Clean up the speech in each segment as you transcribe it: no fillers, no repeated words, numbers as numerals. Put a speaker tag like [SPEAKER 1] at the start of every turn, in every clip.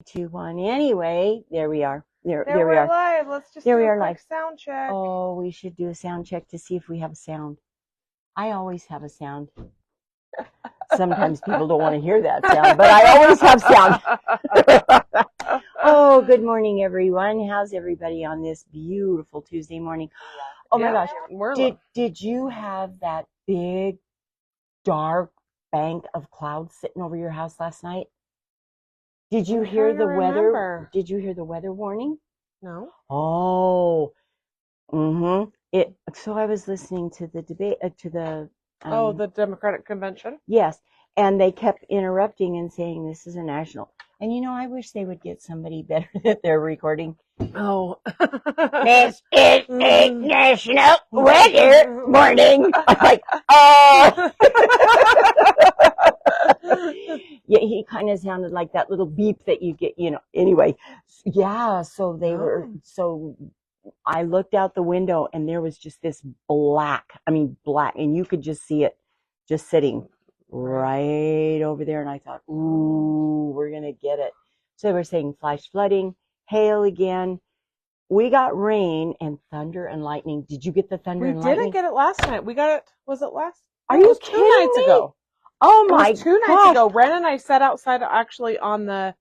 [SPEAKER 1] 2, 1. Anyway, there we are. There we
[SPEAKER 2] we're
[SPEAKER 1] are.
[SPEAKER 2] live. Let's just
[SPEAKER 1] There
[SPEAKER 2] do
[SPEAKER 1] we
[SPEAKER 2] a
[SPEAKER 1] are
[SPEAKER 2] quick
[SPEAKER 1] live.
[SPEAKER 2] sound check.
[SPEAKER 1] Oh, we should do a sound check to see if we have sound. I always have a sound. Sometimes people don't want to hear that sound, but I always have sound. Oh, good morning, everyone. How's everybody on this beautiful Tuesday morning? Oh my gosh. Did you have that big, dark bank of clouds sitting over your house last night? Did you hear the weather? Did you hear the weather warning?
[SPEAKER 2] No.
[SPEAKER 1] Oh. So I was listening to the debate, the
[SPEAKER 2] Democratic convention?
[SPEAKER 1] Yes, and they kept interrupting and saying this is a national. And you know, I wish they would get somebody better that they're recording.
[SPEAKER 2] Oh.
[SPEAKER 1] This is a national weather warning. I'm like, oh. Yeah, he kind of sounded like that little beep that you get, you know. Anyway, yeah, so they were, so I looked out the window and there was just this black, and you could just see it just sitting right over there. And I thought, ooh, we're going to get it. So they were saying flash flooding, hail again. We got rain and thunder and lightning. Did you get the thunder and lightning?
[SPEAKER 2] We didn't get it last night. We got it, was it last?
[SPEAKER 1] Are you kidding me?
[SPEAKER 2] 2 nights ago.
[SPEAKER 1] Oh my gosh.
[SPEAKER 2] 2 nights ago. Ren and I sat outside actually on the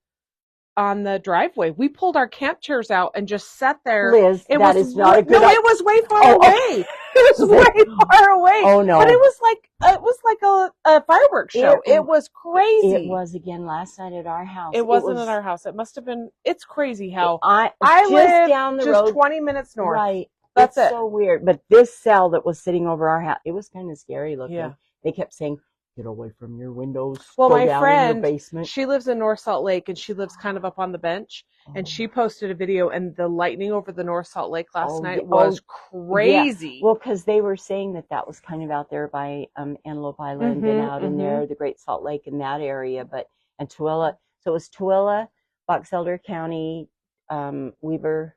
[SPEAKER 2] driveway. We pulled our camp chairs out and just sat there.
[SPEAKER 1] Liz, that is not a good
[SPEAKER 2] idea. No, it was way far away. It was way far away.
[SPEAKER 1] Oh no.
[SPEAKER 2] But it was like a fireworks show. It was crazy.
[SPEAKER 1] It was again last night at our house.
[SPEAKER 2] It wasn't at our house. It must have been. It's crazy how
[SPEAKER 1] I
[SPEAKER 2] live
[SPEAKER 1] down the
[SPEAKER 2] just
[SPEAKER 1] road,
[SPEAKER 2] 20 minutes north.
[SPEAKER 1] Right.
[SPEAKER 2] That's
[SPEAKER 1] it's so weird. But this cell that was sitting over our house, it was kind of scary looking. Yeah. They kept saying, get away from your windows.
[SPEAKER 2] Well,
[SPEAKER 1] go
[SPEAKER 2] my
[SPEAKER 1] down
[SPEAKER 2] friend,
[SPEAKER 1] in your basement.
[SPEAKER 2] She lives in North Salt Lake, and she lives kind of up on the bench. And she posted a video, and the lightning over the North Salt Lake last night was crazy.
[SPEAKER 1] Yeah. Well, because they were saying that was kind of out there by Antelope Island and out in there, the Great Salt Lake in that area. And Tooele, so it was Tooele, Box Elder County, Weber,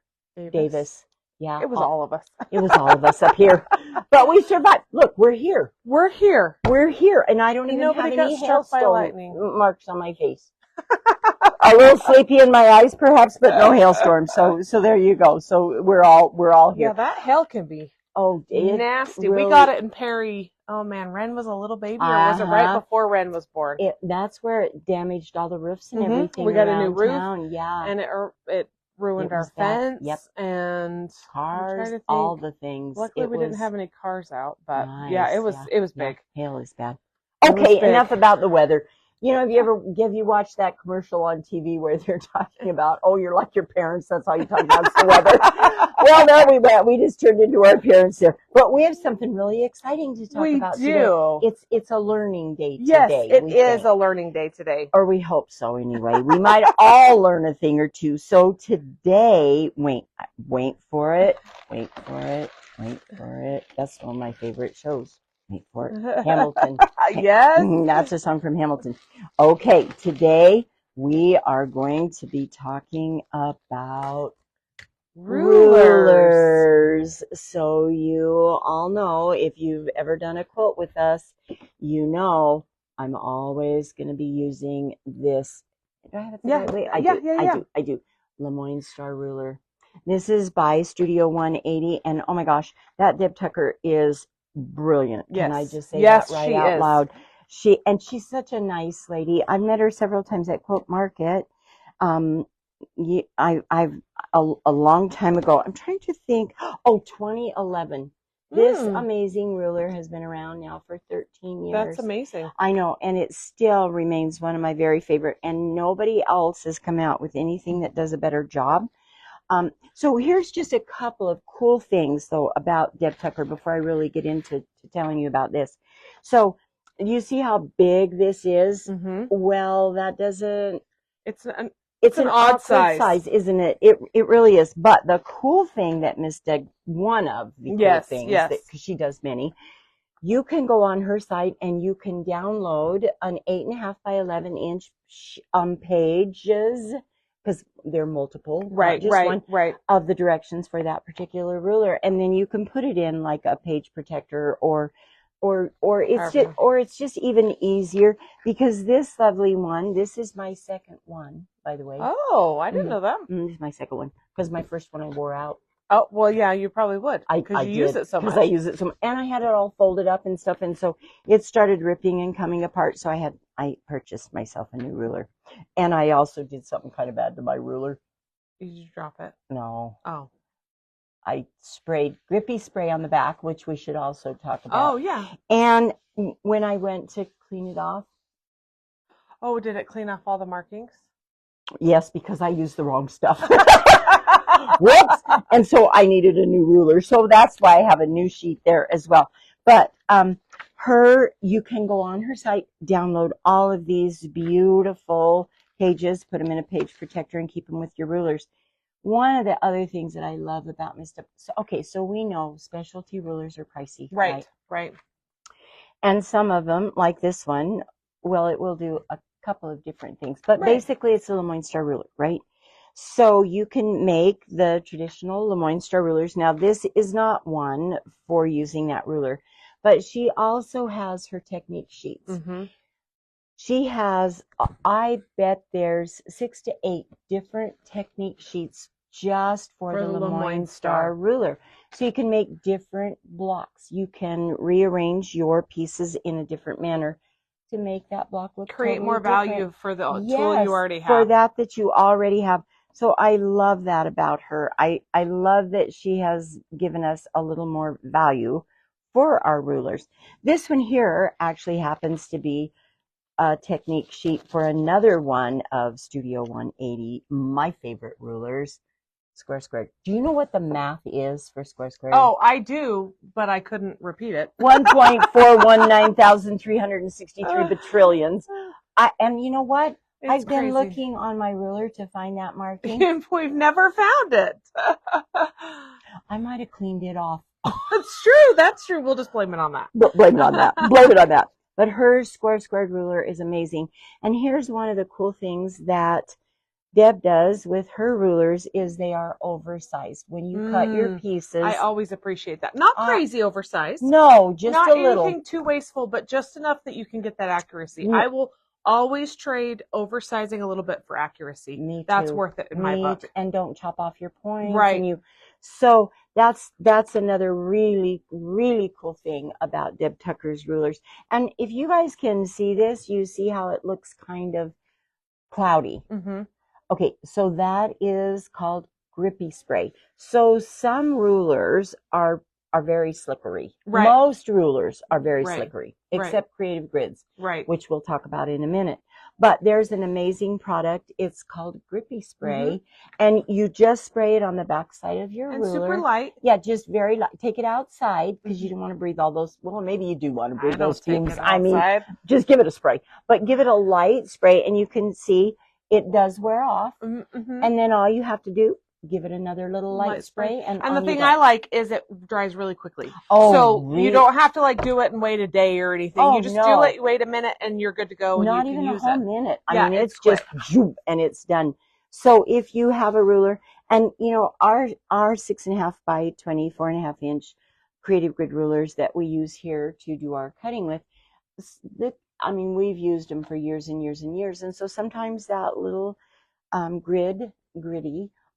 [SPEAKER 1] Davis. Yeah,
[SPEAKER 2] it was all of us.
[SPEAKER 1] It was all of us up here. But we survived. Look, we're here.
[SPEAKER 2] We're here.
[SPEAKER 1] We're here. And I don't even have any
[SPEAKER 2] hailstone
[SPEAKER 1] marks on my face. A little sleepy in my eyes, perhaps, but no hailstorm. So there you go. So we're all here.
[SPEAKER 2] Yeah, that hail can be nasty.
[SPEAKER 1] Really,
[SPEAKER 2] we got it in Perry. Oh man, Ren was a little baby, or was it right before Ren was born?
[SPEAKER 1] That's where it damaged all the roofs and everything.
[SPEAKER 2] We got a new roof.
[SPEAKER 1] Town. Yeah,
[SPEAKER 2] and it ruined our fence.
[SPEAKER 1] Yep.
[SPEAKER 2] And
[SPEAKER 1] cars, all the things.
[SPEAKER 2] Luckily, we didn't have any cars out, but yeah, it was big.
[SPEAKER 1] Hail is bad. Okay, enough about the weather. You know, have you watched that commercial on TV where they're talking about, oh, you're like your parents, that's all you talk about is the weather. Well, there we went. We just turned into our parents there. But we have something really exciting to talk about today. It's a learning day today.
[SPEAKER 2] Yes, it is a learning day today.
[SPEAKER 1] Or we hope so anyway. We might all learn a thing or two. So today, wait for it. That's one of my favorite shows. Wait for it. Hamilton.
[SPEAKER 2] Yes.
[SPEAKER 1] That's a song from Hamilton. Okay, today we are going to be talking about rulers. So you all know, if you've ever done a quote with us, you know I'm always going to be using this. Do I have it the right way? I do. Lemoyne Star Ruler. This is by Studio 180, and oh my gosh, that Deb Tucker is brilliant.
[SPEAKER 2] Yes.
[SPEAKER 1] Can I just say that right out loud? She's such a nice lady. I've met her several times at Quote Market. I've a long time ago. I'm trying to think. 2011. This amazing ruler has been around now for 13 years.
[SPEAKER 2] That's amazing.
[SPEAKER 1] I know, and it still remains one of my very favorite. And nobody else has come out with anything that does a better job. So here's just a couple of cool things, though, about Deb Tucker before I really get into telling you about this. So you see how big this is? Mm-hmm. Well, that doesn't... It's an odd size, isn't it? It really is. But the cool thing that Miss Deb, one of the cool things, because she does many, you can go on her site and you can download an 8.5 by 11 inch pages, because they're multiple,
[SPEAKER 2] right,
[SPEAKER 1] just one of the directions for that particular ruler. And then you can put it in like a page protector or or it's just even easier because this lovely one, this is my second one, by the way.
[SPEAKER 2] Oh, I didn't know that.
[SPEAKER 1] This is my second one because my first one I wore out.
[SPEAKER 2] Oh, well, yeah, you probably would because you use it so much.
[SPEAKER 1] Because I use it so much, and I had it all folded up and stuff, and so it started ripping and coming apart. So I purchased myself a new ruler, and I also did something kind of bad to my ruler.
[SPEAKER 2] Did you drop it?
[SPEAKER 1] No.
[SPEAKER 2] Oh.
[SPEAKER 1] I sprayed Grippy Spray on the back, which we should also talk about.
[SPEAKER 2] Oh, yeah.
[SPEAKER 1] And when I went to clean it off.
[SPEAKER 2] Oh, did it clean off all the markings?
[SPEAKER 1] Yes, because I used the wrong stuff. Whoops. And so I needed a new ruler. So that's why I have a new sheet there as well. But you can go on her site, download all of these beautiful pages, put them in a page protector, and keep them with your rulers. One of the other things that I love about Miss so we know specialty rulers are pricey.
[SPEAKER 2] Right.
[SPEAKER 1] And some of them, like this one, well, it will do a couple of different things. But basically, it's a Lemoyne Star ruler, right? So you can make the traditional Lemoyne Star rulers. Now, this is not one for using that ruler, but she also has her technique sheets.
[SPEAKER 2] Mm-hmm.
[SPEAKER 1] She has, I bet there's 6 to 8 different technique sheets just for the Lemoyne Star ruler. So you can make different blocks. You can rearrange your pieces in a different manner to make that block look
[SPEAKER 2] create
[SPEAKER 1] totally
[SPEAKER 2] more
[SPEAKER 1] different.
[SPEAKER 2] value for the tool you already have.
[SPEAKER 1] For that you already have. So I love that about her. I love that she has given us a little more value for our rulers. This one here actually happens to be a technique sheet for another one of Studio 180, my favorite rulers, Square Square. Do you know what the math is for Square Square?
[SPEAKER 2] Oh, I do, but I couldn't repeat it.
[SPEAKER 1] 1.419363 bajillions. And you know what? I've been
[SPEAKER 2] crazy.
[SPEAKER 1] looking on my ruler to find that marking.
[SPEAKER 2] We've never found it.
[SPEAKER 1] I might have cleaned it off.
[SPEAKER 2] That's true. We'll just blame it on that.
[SPEAKER 1] Blame it on that. But her square ruler is amazing. And here's one of the cool things that Deb does with her rulers is they are oversized. When you cut your pieces.
[SPEAKER 2] I always appreciate that. Not crazy oversized.
[SPEAKER 1] No, just a little.
[SPEAKER 2] Not anything too wasteful, but just enough that you can get that accuracy. I will always trade oversizing a little bit for accuracy.
[SPEAKER 1] Me too.
[SPEAKER 2] That's worth it in my book.
[SPEAKER 1] And don't chop off your points.
[SPEAKER 2] Right.
[SPEAKER 1] So that's another really, really cool thing about Deb Tucker's rulers. And if you guys can see this, you see how it looks kind of cloudy.
[SPEAKER 2] Mm-hmm.
[SPEAKER 1] Okay, so that is called Grippy Spray. So some rulers are very slippery.
[SPEAKER 2] Right.
[SPEAKER 1] Most rulers are very slippery, except Creative Grids, which we'll talk about in a minute. But there's an amazing product. It's called Grippy Spray, and you just spray it on the back side of your ruler.
[SPEAKER 2] And super light.
[SPEAKER 1] Yeah, just very light. Take it outside because you don't want to breathe all those. Well, maybe you do want to breathe those fumes. I mean, just give it a spray, but give it a light spray, and you can see it does wear off.
[SPEAKER 2] Mm-hmm.
[SPEAKER 1] And then all you have to do, give it another little light spray. And
[SPEAKER 2] the thing I like is it dries really quickly.
[SPEAKER 1] Oh,
[SPEAKER 2] so
[SPEAKER 1] really?
[SPEAKER 2] you don't have to do it and wait a day or anything.
[SPEAKER 1] Oh,
[SPEAKER 2] you just do it, wait a minute, and you're good to go.
[SPEAKER 1] Not
[SPEAKER 2] and you
[SPEAKER 1] even
[SPEAKER 2] can use
[SPEAKER 1] a whole
[SPEAKER 2] it.
[SPEAKER 1] minute.
[SPEAKER 2] Yeah,
[SPEAKER 1] I mean, it's just zoom, and it's done. So if you have a ruler, and our 6.5 by 24.5 inch Creative Grid rulers that we use here to do our cutting with, we've used them for years and years and years. And so sometimes that little gritty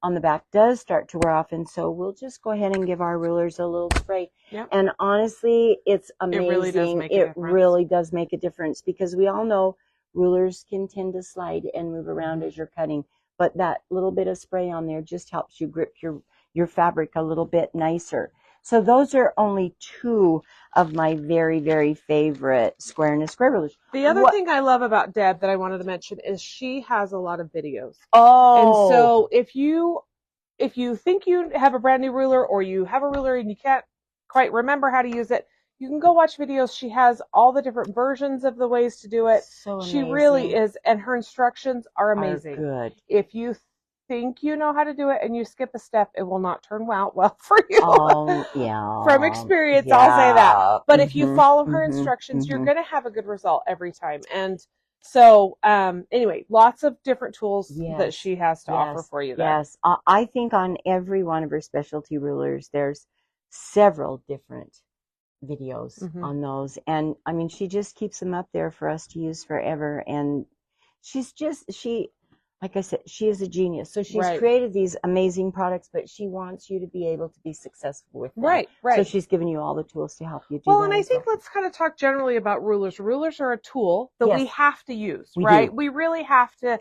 [SPEAKER 1] on the back does start to wear off, and so we'll just go ahead and give our rulers a little spray.
[SPEAKER 2] Yep.
[SPEAKER 1] And honestly, it's amazing. It really does make a difference because we all know rulers can tend to slide and move around as you're cutting, but that little bit of spray on there just helps you grip your fabric a little bit nicer. So those are only 2 of my very, very favorite Square and a Square rulers.
[SPEAKER 2] The other thing I love about Deb that I wanted to mention is she has a lot of videos.
[SPEAKER 1] Oh.
[SPEAKER 2] And so if you think you have a brand new ruler or you have a ruler and you can't quite remember how to use it, you can go watch videos. She has all the different versions of the ways to do it.
[SPEAKER 1] So amazing.
[SPEAKER 2] She really is, and her instructions are amazing.
[SPEAKER 1] Good.
[SPEAKER 2] If you think you know how to do it and you skip a step, it will not turn out well for you.
[SPEAKER 1] Oh, yeah.
[SPEAKER 2] From experience, I'll say that. But if you follow her instructions, you're going to have a good result every time. And so, anyway, lots of different tools that she has to offer for you there.
[SPEAKER 1] Yes. I think on every one of her specialty rulers, there's several different videos
[SPEAKER 2] Mhm.
[SPEAKER 1] on those. And I mean, she just keeps them up there for us to use forever. And like I said, she is a genius. So she's
[SPEAKER 2] Right.
[SPEAKER 1] created these amazing products, but she wants you to be able to be successful with them.
[SPEAKER 2] Right,
[SPEAKER 1] So
[SPEAKER 2] right.
[SPEAKER 1] she's given you all the tools to help you do
[SPEAKER 2] Well,
[SPEAKER 1] that
[SPEAKER 2] and I
[SPEAKER 1] as
[SPEAKER 2] think
[SPEAKER 1] well.
[SPEAKER 2] let's kind of talk generally about rulers. Rulers are a tool that we
[SPEAKER 1] Yes.
[SPEAKER 2] have to use,
[SPEAKER 1] We
[SPEAKER 2] right?
[SPEAKER 1] do.
[SPEAKER 2] We really have to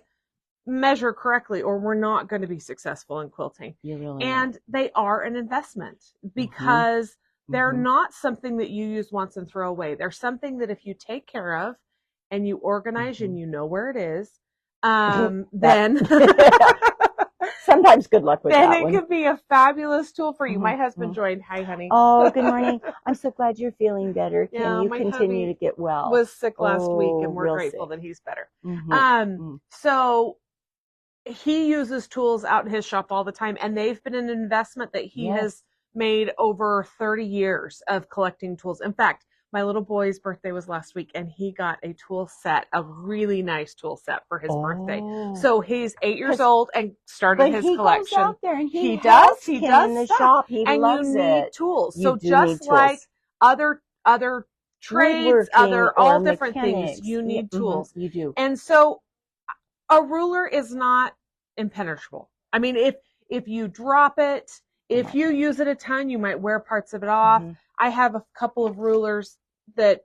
[SPEAKER 2] measure correctly or we're not going to be successful in quilting.
[SPEAKER 1] You're really
[SPEAKER 2] And they are an investment
[SPEAKER 1] Mm-hmm.
[SPEAKER 2] because they're
[SPEAKER 1] Mhm.
[SPEAKER 2] not something that you use once and throw away. They're something that if you take care of and you organize
[SPEAKER 1] Mhm.
[SPEAKER 2] and you know where it is,
[SPEAKER 1] That-
[SPEAKER 2] then
[SPEAKER 1] Sometimes good luck with
[SPEAKER 2] then
[SPEAKER 1] that
[SPEAKER 2] it
[SPEAKER 1] one.
[SPEAKER 2] could be a fabulous tool for you.
[SPEAKER 1] Mhm,
[SPEAKER 2] My husband
[SPEAKER 1] mhm.
[SPEAKER 2] joined. Hi, honey.
[SPEAKER 1] Oh, good morning. I'm so glad you're feeling better. Can
[SPEAKER 2] Yeah,
[SPEAKER 1] you
[SPEAKER 2] my
[SPEAKER 1] continue
[SPEAKER 2] hubby
[SPEAKER 1] to get well?
[SPEAKER 2] was sick last week,
[SPEAKER 1] Oh,
[SPEAKER 2] and we're
[SPEAKER 1] real
[SPEAKER 2] grateful
[SPEAKER 1] sick.
[SPEAKER 2] that he's better.
[SPEAKER 1] Mhm.
[SPEAKER 2] So he uses tools out in his shop all the time, and they've been an investment that he
[SPEAKER 1] Yes.
[SPEAKER 2] has made over 30 years of collecting tools. In fact, my little boy's birthday was last week, and he got a tool set, a really nice tool set for his birthday.
[SPEAKER 1] Oh.
[SPEAKER 2] So he's 8 years
[SPEAKER 1] 'Cause-
[SPEAKER 2] old and started
[SPEAKER 1] But
[SPEAKER 2] his
[SPEAKER 1] he
[SPEAKER 2] collection.
[SPEAKER 1] goes out there and he
[SPEAKER 2] does
[SPEAKER 1] him in the
[SPEAKER 2] stuff.
[SPEAKER 1] shop. He
[SPEAKER 2] And
[SPEAKER 1] loves
[SPEAKER 2] you need
[SPEAKER 1] it.
[SPEAKER 2] tools.
[SPEAKER 1] You
[SPEAKER 2] So
[SPEAKER 1] do
[SPEAKER 2] just
[SPEAKER 1] need
[SPEAKER 2] like
[SPEAKER 1] tools.
[SPEAKER 2] other trades,
[SPEAKER 1] Woodworking
[SPEAKER 2] all
[SPEAKER 1] or
[SPEAKER 2] different
[SPEAKER 1] mechanics.
[SPEAKER 2] things, you need
[SPEAKER 1] Mhm,
[SPEAKER 2] tools.
[SPEAKER 1] You do.
[SPEAKER 2] And so a ruler is not impenetrable. I mean, if you drop it, if you use it a ton, you might wear parts of it off.
[SPEAKER 1] Mhm.
[SPEAKER 2] I have a couple of rulers that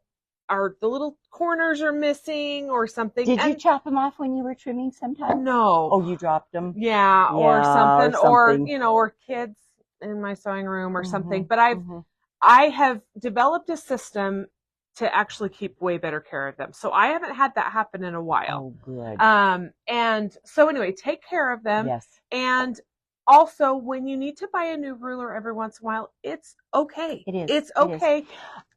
[SPEAKER 2] are the little corners are missing or something.
[SPEAKER 1] Did you chop them off when you were trimming sometime?
[SPEAKER 2] No.
[SPEAKER 1] Oh, you dropped them?
[SPEAKER 2] Yeah, or
[SPEAKER 1] Yeah,
[SPEAKER 2] something,
[SPEAKER 1] or
[SPEAKER 2] or
[SPEAKER 1] something.
[SPEAKER 2] you know, or kids in my sewing room or something.
[SPEAKER 1] Mhm,
[SPEAKER 2] But
[SPEAKER 1] mhm.
[SPEAKER 2] I have developed a system to actually keep way better care of them. So I haven't had that happen in a while.
[SPEAKER 1] Oh, good.
[SPEAKER 2] And so anyway, take care of them.
[SPEAKER 1] Yes.
[SPEAKER 2] And also when you need to buy a new ruler every once in a while, it's okay.
[SPEAKER 1] It is.
[SPEAKER 2] It's
[SPEAKER 1] It is.
[SPEAKER 2] okay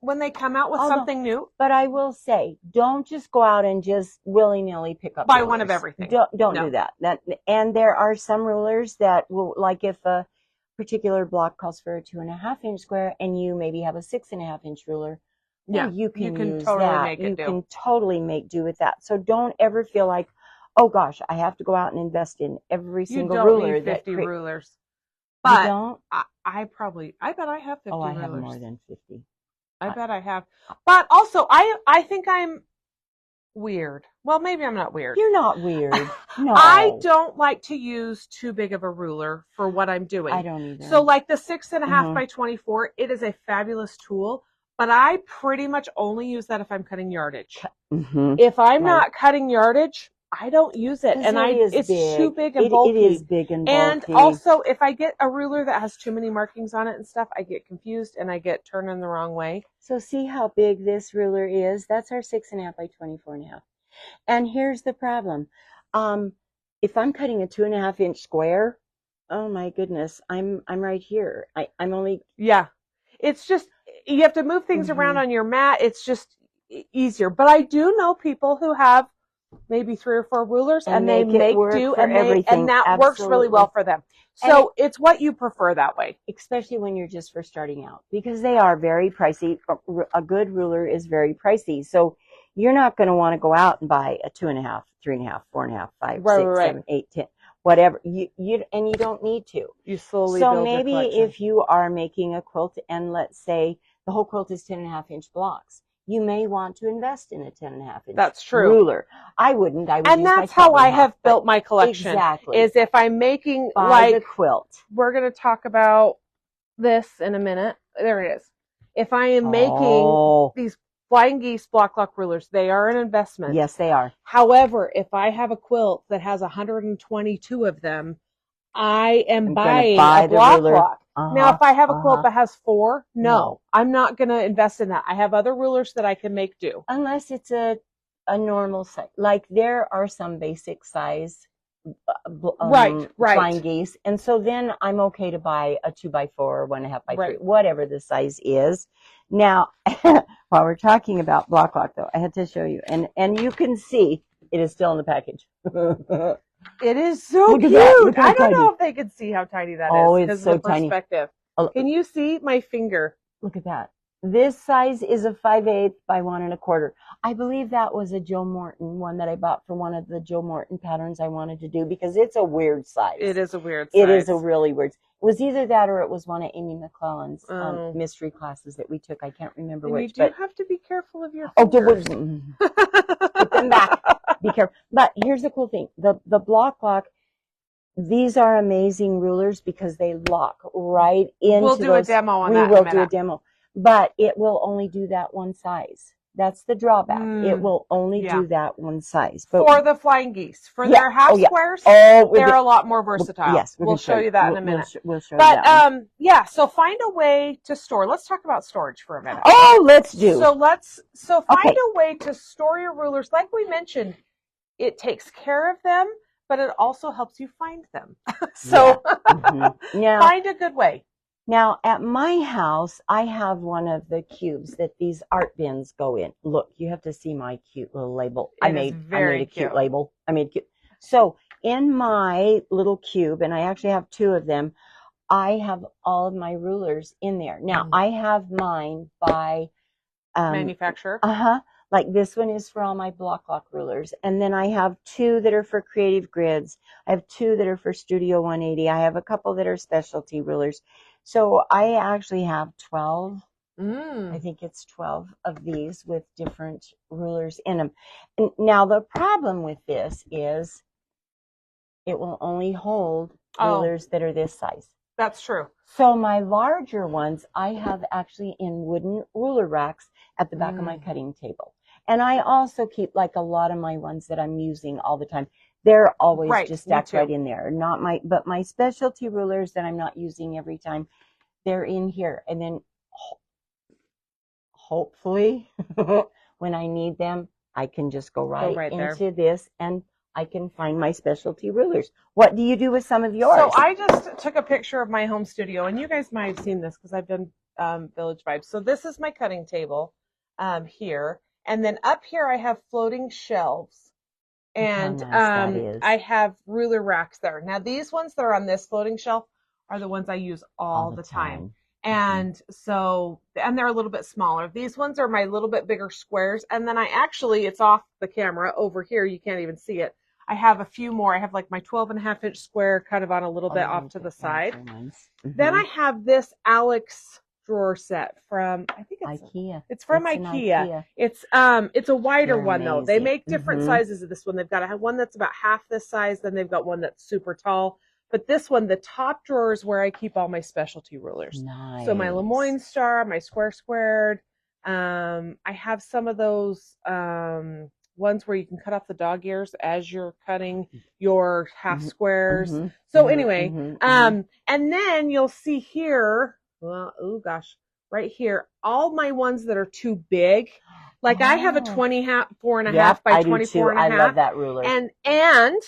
[SPEAKER 2] when they come out with
[SPEAKER 1] Although-
[SPEAKER 2] something new.
[SPEAKER 1] But I will say, don't just go out and just willy-nilly pick up
[SPEAKER 2] Buy
[SPEAKER 1] rulers.
[SPEAKER 2] one of everything.
[SPEAKER 1] Don't
[SPEAKER 2] No.
[SPEAKER 1] do that. And there are some rulers that will, like if a particular block calls for a 2.5-inch square and you maybe have a 6.5-inch ruler,
[SPEAKER 2] Yeah,
[SPEAKER 1] well, you can use
[SPEAKER 2] totally
[SPEAKER 1] that.
[SPEAKER 2] make it
[SPEAKER 1] You
[SPEAKER 2] do.
[SPEAKER 1] can totally make do with that. So don't ever feel like, oh gosh, I have to go out and invest in every
[SPEAKER 2] You
[SPEAKER 1] single
[SPEAKER 2] don't
[SPEAKER 1] ruler
[SPEAKER 2] need
[SPEAKER 1] that
[SPEAKER 2] 50 rulers.
[SPEAKER 1] You
[SPEAKER 2] But
[SPEAKER 1] don't?
[SPEAKER 2] I bet I have 50
[SPEAKER 1] Oh, I
[SPEAKER 2] rulers.
[SPEAKER 1] have more than 50.
[SPEAKER 2] I bet I have. But also, I think I'm weird. Well, maybe I'm not weird.
[SPEAKER 1] You're not weird. No.
[SPEAKER 2] I don't like to use too big of a ruler for what I'm doing.
[SPEAKER 1] I don't either.
[SPEAKER 2] So like the 6.5
[SPEAKER 1] Mhm.
[SPEAKER 2] by 24, it is a fabulous tool, but I pretty much only use that if I'm cutting yardage.
[SPEAKER 1] Mhm.
[SPEAKER 2] If I'm
[SPEAKER 1] Right.
[SPEAKER 2] not cutting yardage, I don't use it.
[SPEAKER 1] 'Cause
[SPEAKER 2] And it's
[SPEAKER 1] big.
[SPEAKER 2] too big and
[SPEAKER 1] It
[SPEAKER 2] bulky.
[SPEAKER 1] is big and bulky.
[SPEAKER 2] And also, if I get a ruler that has too many markings on it and stuff, I get confused and I get turned in the wrong way.
[SPEAKER 1] So see how big this ruler is? That's our 6.5 by 24.5. And here's the problem. If I'm cutting a 2.5-inch square, oh my goodness, I'm right here. I'm only
[SPEAKER 2] Yeah. It's just, you have to move things around
[SPEAKER 1] Mhm.
[SPEAKER 2] on your mat. It's just easier. But I do know people who have maybe 3 or 4 rulers and they
[SPEAKER 1] make it
[SPEAKER 2] make
[SPEAKER 1] work
[SPEAKER 2] do
[SPEAKER 1] for
[SPEAKER 2] and
[SPEAKER 1] everything.
[SPEAKER 2] and that works really well
[SPEAKER 1] Absolutely.
[SPEAKER 2] for them.
[SPEAKER 1] And
[SPEAKER 2] So it's what you prefer that way.
[SPEAKER 1] especially when you're just first starting out, because they are very pricey. A good ruler is very pricey. So you're not going to want to go out and buy a 2.5, 3.5, 4.5, 5,
[SPEAKER 2] Right,
[SPEAKER 1] 6,
[SPEAKER 2] right.
[SPEAKER 1] 7, 8, 10, whatever. And you don't need to.
[SPEAKER 2] You slowly
[SPEAKER 1] So
[SPEAKER 2] build
[SPEAKER 1] maybe
[SPEAKER 2] your collection.
[SPEAKER 1] if you are making a quilt and let's say the whole quilt is 10.5-inch blocks, you may want to invest in a 10.5-inch
[SPEAKER 2] That's true.
[SPEAKER 1] ruler. I wouldn't. I would
[SPEAKER 2] And
[SPEAKER 1] use my
[SPEAKER 2] that's how I
[SPEAKER 1] 12.5,
[SPEAKER 2] have
[SPEAKER 1] but
[SPEAKER 2] built my collection.
[SPEAKER 1] Exactly.
[SPEAKER 2] Is if I'm making
[SPEAKER 1] Buy the
[SPEAKER 2] like,
[SPEAKER 1] quilt.
[SPEAKER 2] we're going to talk about this in a minute. There it is. If I am making these Flying Geese block lock rulers, they are an investment.
[SPEAKER 1] Yes, they are.
[SPEAKER 2] However, if I have a quilt that has 122 of them, I am
[SPEAKER 1] I'm gonna
[SPEAKER 2] buying
[SPEAKER 1] buy
[SPEAKER 2] a
[SPEAKER 1] the
[SPEAKER 2] block
[SPEAKER 1] ruler.
[SPEAKER 2] lock. Now, if I have a
[SPEAKER 1] uh-huh.
[SPEAKER 2] quilt that has 4, no,
[SPEAKER 1] No.
[SPEAKER 2] I'm not going to invest in that. I have other rulers that I can make do.
[SPEAKER 1] Unless it's a normal size. Like there are some basic size
[SPEAKER 2] Right.
[SPEAKER 1] Flying Geese. And so then I'm okay to buy a 2x4 or 1.5 by 3,
[SPEAKER 2] Right.
[SPEAKER 1] whatever the size is. Now, while we're talking about block lock though, I had to show you. And you can see it is still in the package.
[SPEAKER 2] It is so
[SPEAKER 1] Look at
[SPEAKER 2] cute.
[SPEAKER 1] that. Look how
[SPEAKER 2] I don't
[SPEAKER 1] tiny.
[SPEAKER 2] know if they can see how tiny that is
[SPEAKER 1] Oh, it's
[SPEAKER 2] because
[SPEAKER 1] so
[SPEAKER 2] of the
[SPEAKER 1] tiny.
[SPEAKER 2] perspective.
[SPEAKER 1] Oh,
[SPEAKER 2] Can you see my finger?
[SPEAKER 1] look at that. this size is a 5/8 by 1 1/4. I believe that was a Joe Morton one that I bought for one of the Joe Morton patterns I wanted to do because it's a weird size.
[SPEAKER 2] It is a weird size.
[SPEAKER 1] It is a really weird. It was either that or it was one of Amy McClellan's
[SPEAKER 2] Oh.
[SPEAKER 1] mystery classes that we took. I can't remember
[SPEAKER 2] And
[SPEAKER 1] which.
[SPEAKER 2] you do
[SPEAKER 1] but
[SPEAKER 2] have to be careful of your
[SPEAKER 1] oh,
[SPEAKER 2] fingers.
[SPEAKER 1] put them back. Be careful. But here's the cool thing: the block lock. These are amazing rulers because they lock right into
[SPEAKER 2] We'll do a demo on that in a
[SPEAKER 1] We will do a
[SPEAKER 2] minute.
[SPEAKER 1] demo, but it will only do that one size. That's the drawback. It will only
[SPEAKER 2] Yeah.
[SPEAKER 1] do that one size. But
[SPEAKER 2] For the flying geese, for
[SPEAKER 1] Yeah.
[SPEAKER 2] their half
[SPEAKER 1] Oh, yeah.
[SPEAKER 2] squares,
[SPEAKER 1] oh,
[SPEAKER 2] they're a lot more versatile.
[SPEAKER 1] yes,
[SPEAKER 2] we'll show you that in a
[SPEAKER 1] We'll-
[SPEAKER 2] minute.
[SPEAKER 1] We'll show
[SPEAKER 2] But
[SPEAKER 1] you that one.
[SPEAKER 2] yeah, so find a way to store. Let's talk about storage for a minute.
[SPEAKER 1] Oh, let's do.
[SPEAKER 2] So find
[SPEAKER 1] Okay.
[SPEAKER 2] a way to store your rulers. Like we mentioned, it takes care of them, but it also helps you find them. So
[SPEAKER 1] Now,
[SPEAKER 2] find a good way.
[SPEAKER 1] Now, at my house, I have one of the cubes that these art bins go in. Look, you have to see my cute little label. I made a cute label. I made cute. So in my little cube, and I actually have 2 of them, I have all of my rulers in there. Now, I have mine by
[SPEAKER 2] Manufacturer.
[SPEAKER 1] Like this one is for all my block lock rulers. And then I have 2 that are for Creative Grids. I have 2 that are for Studio 180. I have a couple that are specialty rulers. So I actually have 12. I think it's 12 of these with different rulers in them. And now the problem with this is it will only hold rulers that are this size.
[SPEAKER 2] That's true.
[SPEAKER 1] So my larger ones, I have actually in wooden ruler racks at the back of my cutting table. And I also keep like a lot of my ones that I'm using all the time. They're always just stacked right in there. But my specialty rulers that I'm not using every time, they're in here. And then hopefully when I need them, I can just go right into this and I can find my specialty rulers. What do you do with some of yours?
[SPEAKER 2] So I just took a picture of my home studio, and you guys might have seen this because I've done Village Vibes. So this is my cutting table here. And then up here I have floating shelves. And I have ruler racks there. Now these ones that are on this floating shelf are the ones I use all the time. And so, and they're a little bit smaller. These ones are my little bit bigger squares. And then it's off the camera over here. You can't even see it. I have a few more. I have like my 12.5-inch square kind of on a little bit off to the side. Then I have this Alex drawer set from, I think it's IKEA. It's from IKEA. It's a wider one though. They make different sizes of this one. They've got one that's about half this size. Then they've got one that's super tall. But this one, the top drawer is where I keep all my specialty rulers.
[SPEAKER 1] Nice.
[SPEAKER 2] So my Lemoyne Star, my Square Squared. I have some of those ones where you can cut off the dog ears as you're cutting your half squares. So anyway, and then you'll see here, right here, all my ones that are too big. Like I have a 24.5 by 24.5. I
[SPEAKER 1] love that ruler.
[SPEAKER 2] And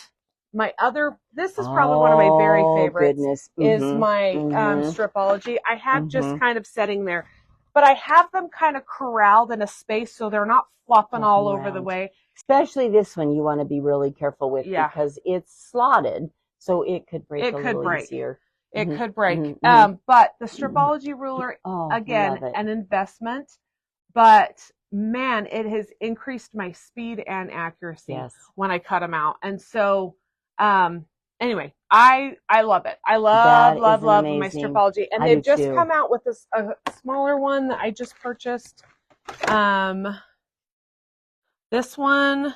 [SPEAKER 2] my other, this is probably one of my very favorites, is my Stripology. I have just kind of setting there, but I have them kind of corralled in a space so they're not flopping all over the way.
[SPEAKER 1] Especially this one you want to be really careful with because it's slotted, so it could break a little easier.
[SPEAKER 2] It could break. But the Stripology ruler, again, an investment, but man, it has increased my speed and accuracy when I cut them out. And so, anyway, I love it. I love my Stripology. And they've just come out with a smaller one that I just purchased. This one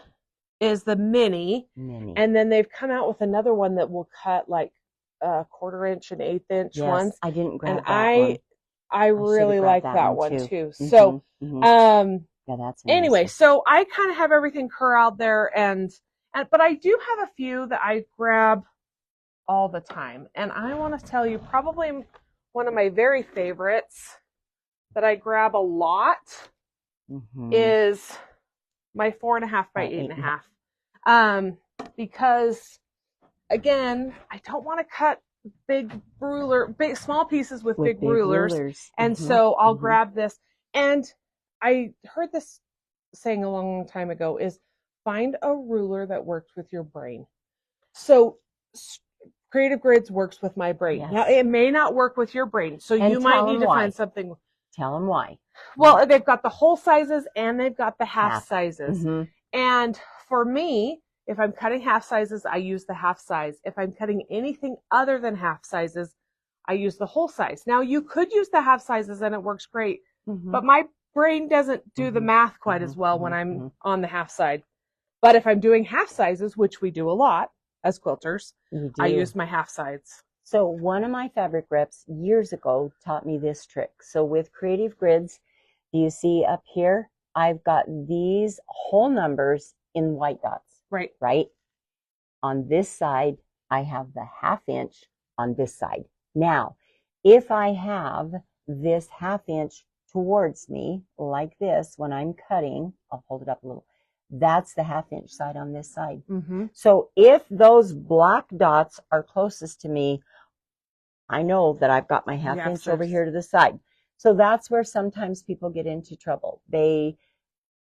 [SPEAKER 2] is the mini. And then they've come out with another one that will cut like 1/4 inch and 1/8 inch ones.
[SPEAKER 1] I didn't grab that
[SPEAKER 2] one. I really like that one too. So,
[SPEAKER 1] that's
[SPEAKER 2] anyway, so I kind of have everything corralled there, but I do have a few that I grab all the time. And I want to tell you probably one of my very favorites that I grab a lot is my 4.5 by 8.5. Because again, I don't want to cut small pieces with big rulers. And so I'll grab this. And I heard this saying a long time ago is find a ruler that works with your brain. So Creative Grids works with my brain. Now it may not work with your brain. So you might need to find something.
[SPEAKER 1] Tell them why.
[SPEAKER 2] Well, they've got the whole sizes and they've got the half
[SPEAKER 1] Half.
[SPEAKER 2] sizes.
[SPEAKER 1] Mhm.
[SPEAKER 2] And for me, if I'm cutting half sizes, I use the half size. If I'm cutting anything other than half sizes, I use the whole size. Now, you could use the half sizes and it works great,
[SPEAKER 1] Mhm.
[SPEAKER 2] but my brain doesn't do the
[SPEAKER 1] Mhm.
[SPEAKER 2] math quite as well when I'm on the half side. But if I'm doing half sizes, which we do a lot as quilters,
[SPEAKER 1] You
[SPEAKER 2] I
[SPEAKER 1] do.
[SPEAKER 2] use my half sides.
[SPEAKER 1] So one of my fabric reps years ago taught me this trick. So with Creative Grids, do you see up here? I've got these whole numbers in white dots,
[SPEAKER 2] Right.
[SPEAKER 1] right? On this side, I have the 1/2 inch on this side. Now, if I have this 1/2 inch towards me like this when I'm cutting, I'll hold it up a little. That's the 1/2 inch side on this side.
[SPEAKER 2] Mm-hmm.
[SPEAKER 1] So if those black dots are closest to me, I know that I've got my 1/2 inch over here to the side. So that's where sometimes people get into trouble. They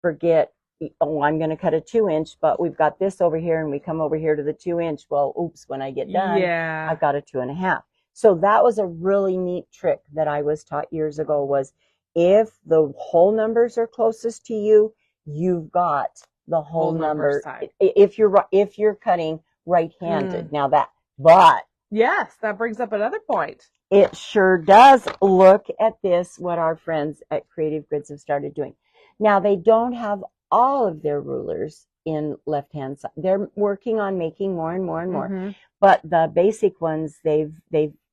[SPEAKER 1] forget, oh, I'm going to cut a 2 inch, but we've got this over here and we come over here to the 2 inch. Well, oops, when I get done,
[SPEAKER 2] Yeah.
[SPEAKER 1] I've got a 2.5. So that was a really neat trick that I was taught years ago, was if the whole numbers are closest to you, you've got the whole number
[SPEAKER 2] side.
[SPEAKER 1] If you're cutting right-handed. Now but
[SPEAKER 2] yes, that brings up another point.
[SPEAKER 1] it sure does. Look at this, what our friends at Creative Grids have started doing. Now, they don't have all of their rulers in left-hand side. They're working on making more and more and more.
[SPEAKER 2] Mm-hmm.
[SPEAKER 1] But the basic ones, they've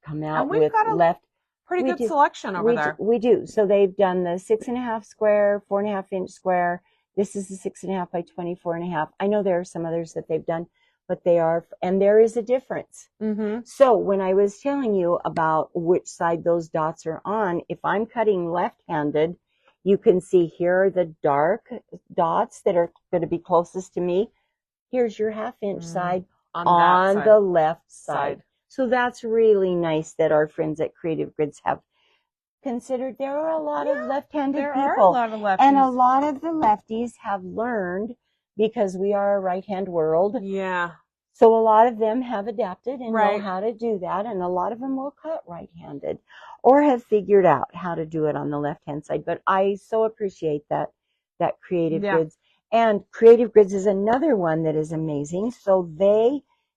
[SPEAKER 1] come out
[SPEAKER 2] And we've
[SPEAKER 1] with
[SPEAKER 2] got a
[SPEAKER 1] left.
[SPEAKER 2] pretty
[SPEAKER 1] we
[SPEAKER 2] good
[SPEAKER 1] do.
[SPEAKER 2] selection over there.
[SPEAKER 1] We do. So they've done the 6.5 square, 4.5 inch square. This is the 6.5 by 24.5. I know there are some others that they've done, but they are, and there is a difference.
[SPEAKER 2] Mm-hmm.
[SPEAKER 1] So when I was telling you about which side those dots are on, if I'm cutting left-handed, you can see here are the dark dots that are going to be closest to me. Here's your 1/2 inch side on the left side. So that's really nice that our friends at Creative Grids have considered. There are a lot of left-handed
[SPEAKER 2] There
[SPEAKER 1] people.
[SPEAKER 2] are a lot of lefties.
[SPEAKER 1] And a lot of the lefties have learned, because we are a right-hand world.
[SPEAKER 2] Yeah.
[SPEAKER 1] So a lot of them have adapted and
[SPEAKER 2] Right.
[SPEAKER 1] know how to do that. And a lot of them will cut right-handed or have figured out how to do it on the left-hand side. But I so appreciate that Creative Grids. And Creative Grids is another one that is amazing. So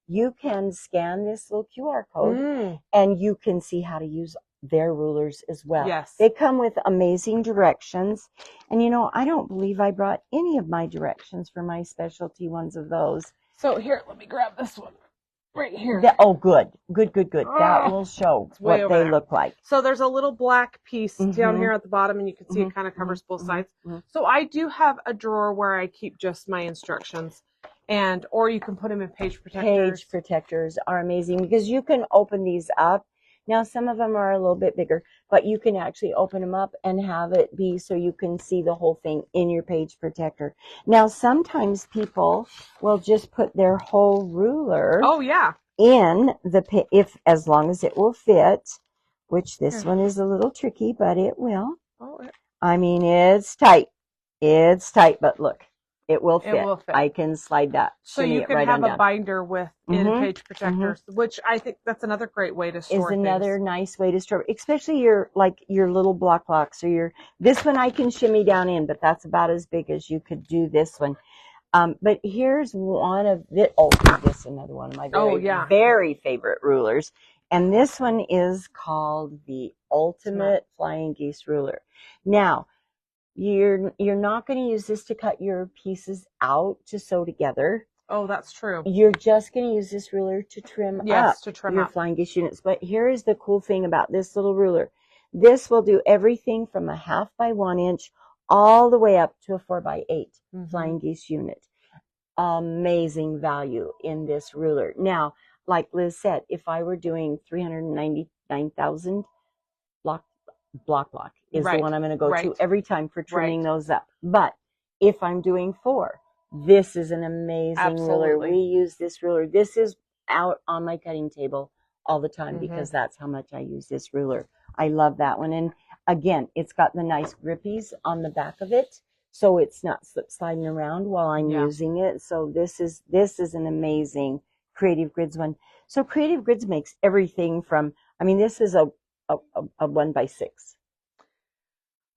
[SPEAKER 1] you can scan this little QR code and you can see how to use their rulers as well.
[SPEAKER 2] Yes.
[SPEAKER 1] They come with amazing directions. And I don't believe I brought any of my directions for my specialty ones of those.
[SPEAKER 2] So here, let me grab this one right here.
[SPEAKER 1] Good. That will show what they look like.
[SPEAKER 2] So there's a little black piece down here at the bottom, and you can see it kind of covers both sides. So I do have a drawer where I keep just my instructions, or you can put them in page protectors.
[SPEAKER 1] Page protectors are amazing because you can open these up. Now, some of them are a little bit bigger, but you can actually open them up and have it be so you can see the whole thing in your page protector. Now, sometimes people will just put their whole ruler in as long as it will fit, which this one is a little tricky, but it will. I mean, it's tight. It's tight, but look. It will fit. I can slide that.
[SPEAKER 2] So you can have a binder with in-page protectors, which I think that's another great way to store things.
[SPEAKER 1] Is another nice way to store, especially your little block blocks or this one I can shimmy down in, but that's about as big as you could do this one. But here's one of this. Oh, this is another one of my very favorite rulers. And this one is called the Ultimate Flying Geese Ruler. Now, you're not going to use this to cut your pieces out to sew together.
[SPEAKER 2] Oh, that's true.
[SPEAKER 1] You're just going to use this ruler to trim up your flying geese units. But here is the cool thing about this little ruler. This will do everything from a 1/2 by 1 inch all the way up to a 4 by 8 flying geese unit. Amazing value in this ruler. Now, like Liz said, if I were doing 399,000 block is the one I'm going to go to every time for trimming those up. But if I'm doing 4, this is an amazing ruler. We use this ruler. This is out on my cutting table all the time because that's how much I use this ruler. I love that one. And again, it's got the nice grippies on the back of it, so it's not slip sliding around while I'm using it. So this is an amazing Creative Grids one. So Creative Grids makes everything from, this is a 1 by 6.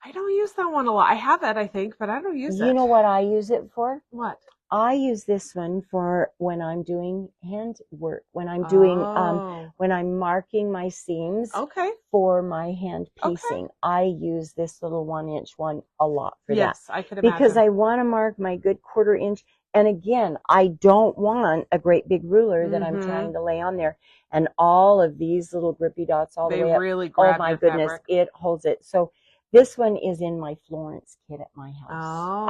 [SPEAKER 2] I don't use that one a lot. I have it, I think, but I don't use it.
[SPEAKER 1] You know what I use it for?
[SPEAKER 2] What?
[SPEAKER 1] I use this one for when I'm doing hand work, when I'm doing, when I'm marking my seams
[SPEAKER 2] Okay.
[SPEAKER 1] for my hand
[SPEAKER 2] Okay.
[SPEAKER 1] piecing. I use this little 1-inch one a lot for that.
[SPEAKER 2] Yes, I could imagine.
[SPEAKER 1] Because I want to mark my good 1/4 inch. And again, I don't want a great big ruler that I'm trying to lay on there. And all of these little grippy dots all the way up.
[SPEAKER 2] Really grab
[SPEAKER 1] oh my
[SPEAKER 2] your
[SPEAKER 1] goodness,
[SPEAKER 2] fabric.
[SPEAKER 1] it holds it. So this one is in my Florence kit at my house.
[SPEAKER 2] Oh.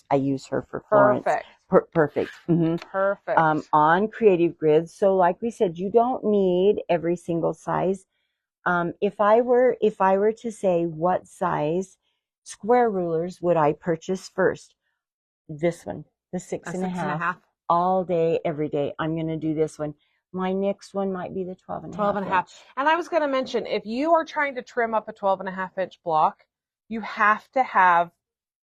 [SPEAKER 1] I use her for Florence.
[SPEAKER 2] Perfect.
[SPEAKER 1] Perfect.
[SPEAKER 2] Perfect.
[SPEAKER 1] On Creative Grids. So like we said, you don't need every single size. If I were to say what size square rulers would I purchase first, this one, the 6.5, all day, every day. I'm going to do this one. My next one might be the 12.5.
[SPEAKER 2] And I was going to mention, if you are trying to trim up a 12.5-inch block, you have to have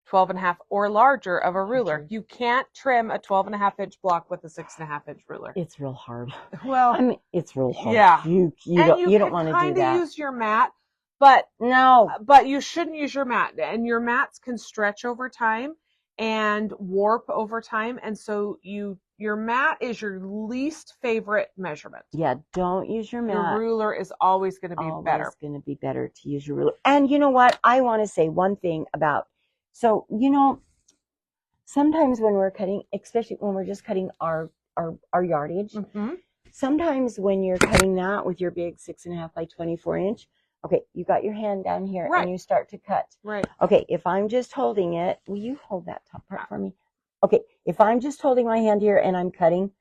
[SPEAKER 2] 12.5 or larger of a ruler. You can't trim a 12.5-inch block with a 6.5-inch ruler.
[SPEAKER 1] It's real hard.
[SPEAKER 2] Well,
[SPEAKER 1] I mean, it's real hard.
[SPEAKER 2] Yeah.
[SPEAKER 1] You don't want to do that.
[SPEAKER 2] You kind of use your mat, but
[SPEAKER 1] no.
[SPEAKER 2] But you shouldn't use your mat, and your mats can stretch over time and warp over time, and so your mat is your least favorite measurement.
[SPEAKER 1] Yeah, don't use your mat.
[SPEAKER 2] Your ruler is always going to be better.
[SPEAKER 1] Always going to be better to use your ruler. And you know what? I want to say one thing about, so, sometimes when we're cutting, especially when we're just cutting our yardage, sometimes when you're cutting that with your big 6.5 by 24 inch, okay, you got your hand down here and you start to cut.
[SPEAKER 2] Right.
[SPEAKER 1] Okay, if I'm just holding it, will you hold that top part for me? Okay, if I'm just holding my hand here and I'm cutting,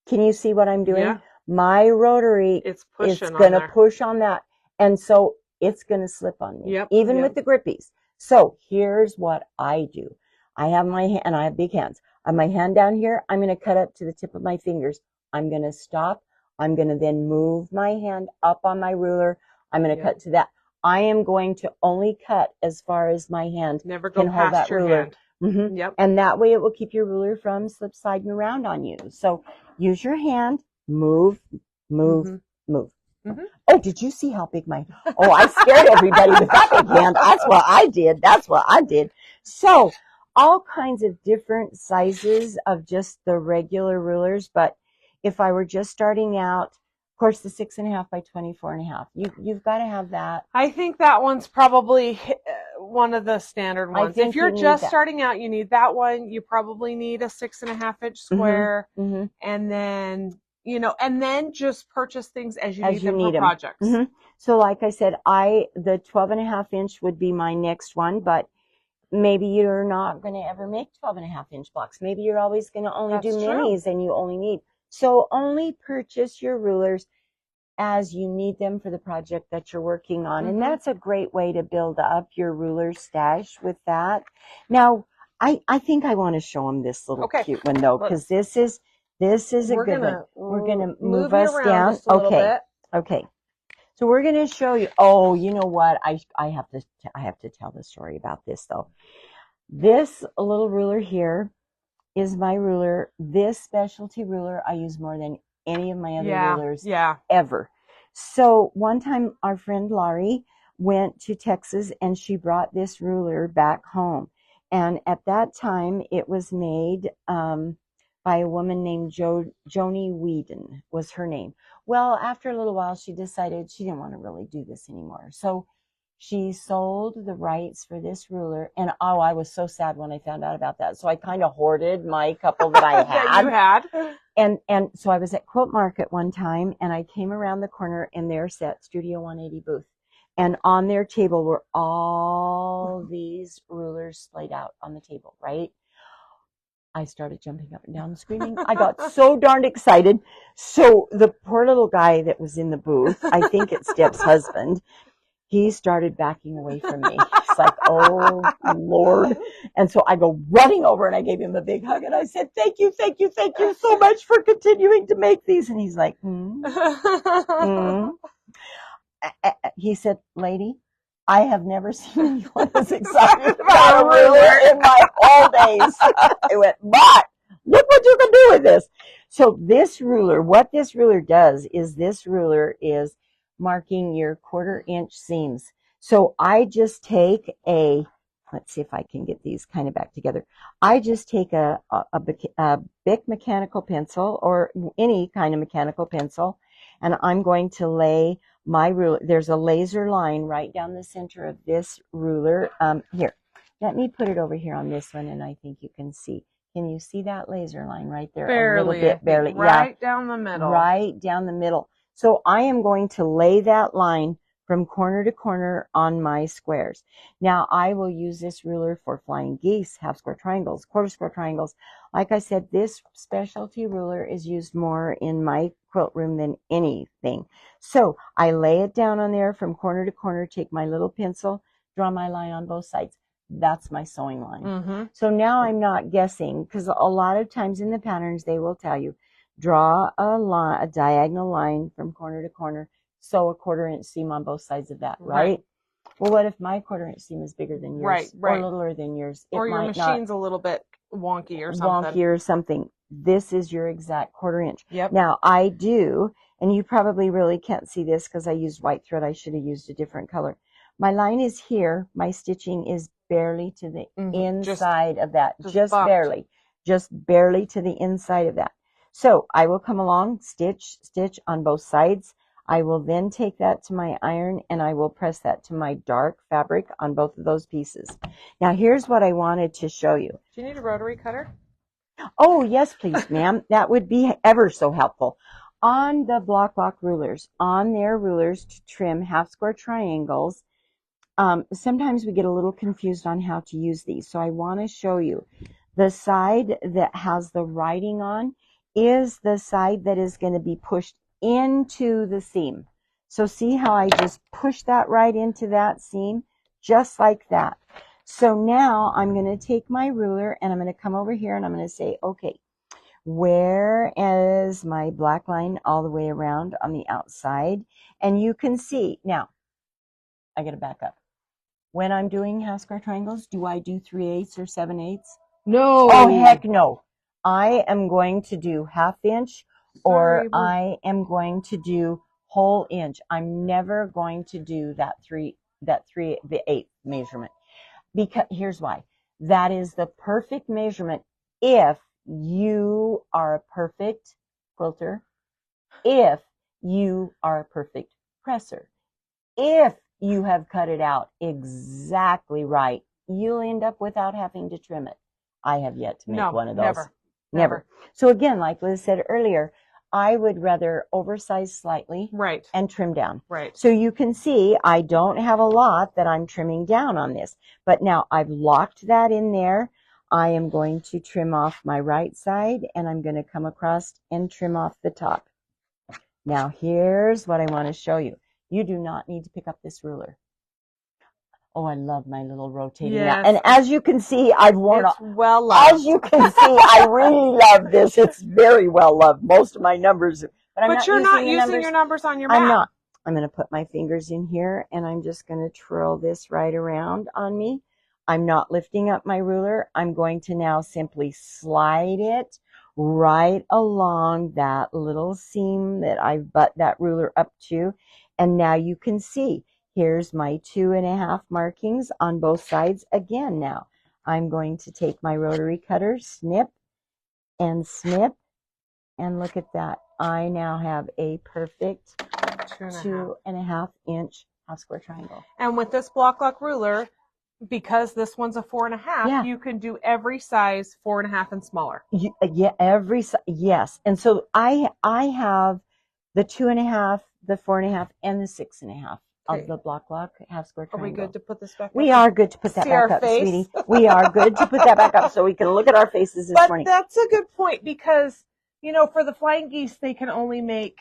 [SPEAKER 1] can you see what I'm doing? Yeah. My rotary is going to push on that. And so it's going to slip on me, even with the grippies. So here's what I do. I have my hand, and I have big hands. I have my hand down here. I'm going to cut up to the tip of my fingers. I'm going to stop. I'm going to then move my hand up on my ruler. I'm going to cut to that. I am going to only cut as far as my hand can hold that ruler. And that way it will keep your ruler from slip sliding around on you. So use your hand, move. Oh, did you see how big I scared everybody with that big hand. That's what I did. So all kinds of different sizes of just the regular rulers. But if I were just starting out, of course, the 6.5 by 24.5, you've got to have that.
[SPEAKER 2] I think that one's probably one of the standard ones. If you're just starting out, you need that one. You probably need a 6.5-inch square, and then just purchase things as you need them for projects.
[SPEAKER 1] So like I said, the 12.5-inch would be my next one, but maybe you're not going to ever make 12.5-inch blocks. Maybe you're always going to only do minis and you only need. So only purchase your rulers as you need them for the project that you're working on. And that's a great way to build up your ruler stash with that. Now, I think I want to show them this little cute one though, because this is a good one. We're going to move us down. Okay. So we're going to show you. Oh, you know what? I have to tell the story about this though. This little ruler here is my ruler. This specialty ruler I use more than any of my other rulers ever. So one time our friend Laurie went to Texas and she brought this ruler back home. And at that time it was made by a woman named Joni Whedon was her name. Well, after a little while, she decided she didn't want to really do this anymore. So she sold the rights for this ruler. And I was so sad when I found out about that. So I kind of hoarded my couple that I had.
[SPEAKER 2] You had.
[SPEAKER 1] And so I was at Quilt Market one time and I came around the corner and there sat Studio 180 booth. And on their table were all these rulers splayed out on the table, right? I started jumping up and down and screaming. I got so darned excited. So the poor little guy that was in the booth, I think it's Deb's husband, he started backing away from me. He's like, oh, Lord. And so I go running over and I gave him a big hug and I said, thank you so much for continuing to make these. And he's like, He said, lady, I have never seen anyone as excited about a ruler in my whole days. I went, but look what you can do with this. So this ruler, what this ruler does is this ruler is marking your 1/4 inch seams. So I just take let's see if I can get these kind of back together. I just take a Bic mechanical pencil or any kind of mechanical pencil, and I'm going to lay my ruler. There's a laser line right down the center of this ruler. Here, let me put it over here on this one, and I think you can see. Can you see that laser line right there?
[SPEAKER 2] Barely,
[SPEAKER 1] a little bit, barely.
[SPEAKER 2] Right down the middle.
[SPEAKER 1] Right down the middle. So I am going to lay that line from corner to corner on my squares. Now I will use this ruler for flying geese, half square triangles, quarter square triangles. Like I said, this specialty ruler is used more in my quilt room than anything. So I lay it down on there from corner to corner, take my little pencil, draw my line on both sides. That's my sewing line.
[SPEAKER 2] Mm-hmm.
[SPEAKER 1] So now I'm not guessing, because a lot of times in the patterns they will tell you, draw a diagonal line from corner to corner, sew a 1/4 inch seam on both sides of that, right? Well, what if my 1/4 inch seam is bigger than yours,
[SPEAKER 2] right.
[SPEAKER 1] or littler than yours?
[SPEAKER 2] Or your machine's a little bit wonky or something.
[SPEAKER 1] Wonky or something. This is your exact 1/4 inch.
[SPEAKER 2] Yep.
[SPEAKER 1] Now I do, and you probably really can't see this because I used white thread. I should have used a different color. My line is here. My stitching is barely to the inside of that. Just barely to the inside of that. So I will come along, stitch on both sides. I will then take that to my iron and I will press that to my dark fabric on both of those pieces. Now here's what I wanted to show you.
[SPEAKER 2] Do you need a rotary cutter?
[SPEAKER 1] Oh, yes, please, ma'am. That would be ever so helpful. On the Block rulers, on their rulers to trim half square triangles, sometimes we get a little confused on how to use these. So I want to show you. The side that has the writing on is the side that is going to be pushed into the seam. So see how I just push that right into that seam, just like that. So now I'm going to take my ruler and I'm going to come over here and I'm going to say, okay, where is my black line all the way around on the outside? And you can see, now, I got to back up. When I'm doing half square triangles, do I do 3/8 or 7/8?
[SPEAKER 2] No.
[SPEAKER 1] Oh, heck no. I am going to do 1/2 inch or I am going to do whole inch. I'm never going to do the 8th measurement. Because here's why. That is the perfect measurement if you are a perfect quilter, if you are a perfect presser. If you have cut it out exactly right, you'll end up without having to trim it. I have yet to make one of those. Never. So again, like Liz said earlier, I would rather oversize slightly and trim down. So you can see I don't have a lot that I'm trimming down on this. But now I've locked that in there. I am going to trim off my right side and I'm going to come across and trim off the top. Now here's what I want to show you. You do not need to pick up this ruler. Oh, I love my little rotating.
[SPEAKER 2] Yes.
[SPEAKER 1] And as you can see, I've worn
[SPEAKER 2] off. Well loved.
[SPEAKER 1] As you can see, I really love this. It's very well loved. Most of my numbers.
[SPEAKER 2] But you're not using your numbers on your map.
[SPEAKER 1] I'm not. I'm going to put my fingers in here and I'm just going to twirl this right around on me. I'm not lifting up my ruler. I'm going to now simply slide it right along that little seam that I've butt that ruler up to. And now you can see, here's my 2.5 markings on both sides. Again, now I'm going to take my rotary cutter, snip, and look at that. I now have a perfect 2.5 inch half square triangle. And
[SPEAKER 2] with this Block ruler, because this one's a 4.5, you can do every size 4.5 and smaller.
[SPEAKER 1] Yes. And so I have the 2.5, the 4.5, and the 6.5 of the Block half square triangle.
[SPEAKER 2] Are we good to put this back up?
[SPEAKER 1] We are good to put that back up, sweetie. We are good to put that back up so we can look at our faces this morning.
[SPEAKER 2] But that's a good point because, you know, for the flying geese, they can only make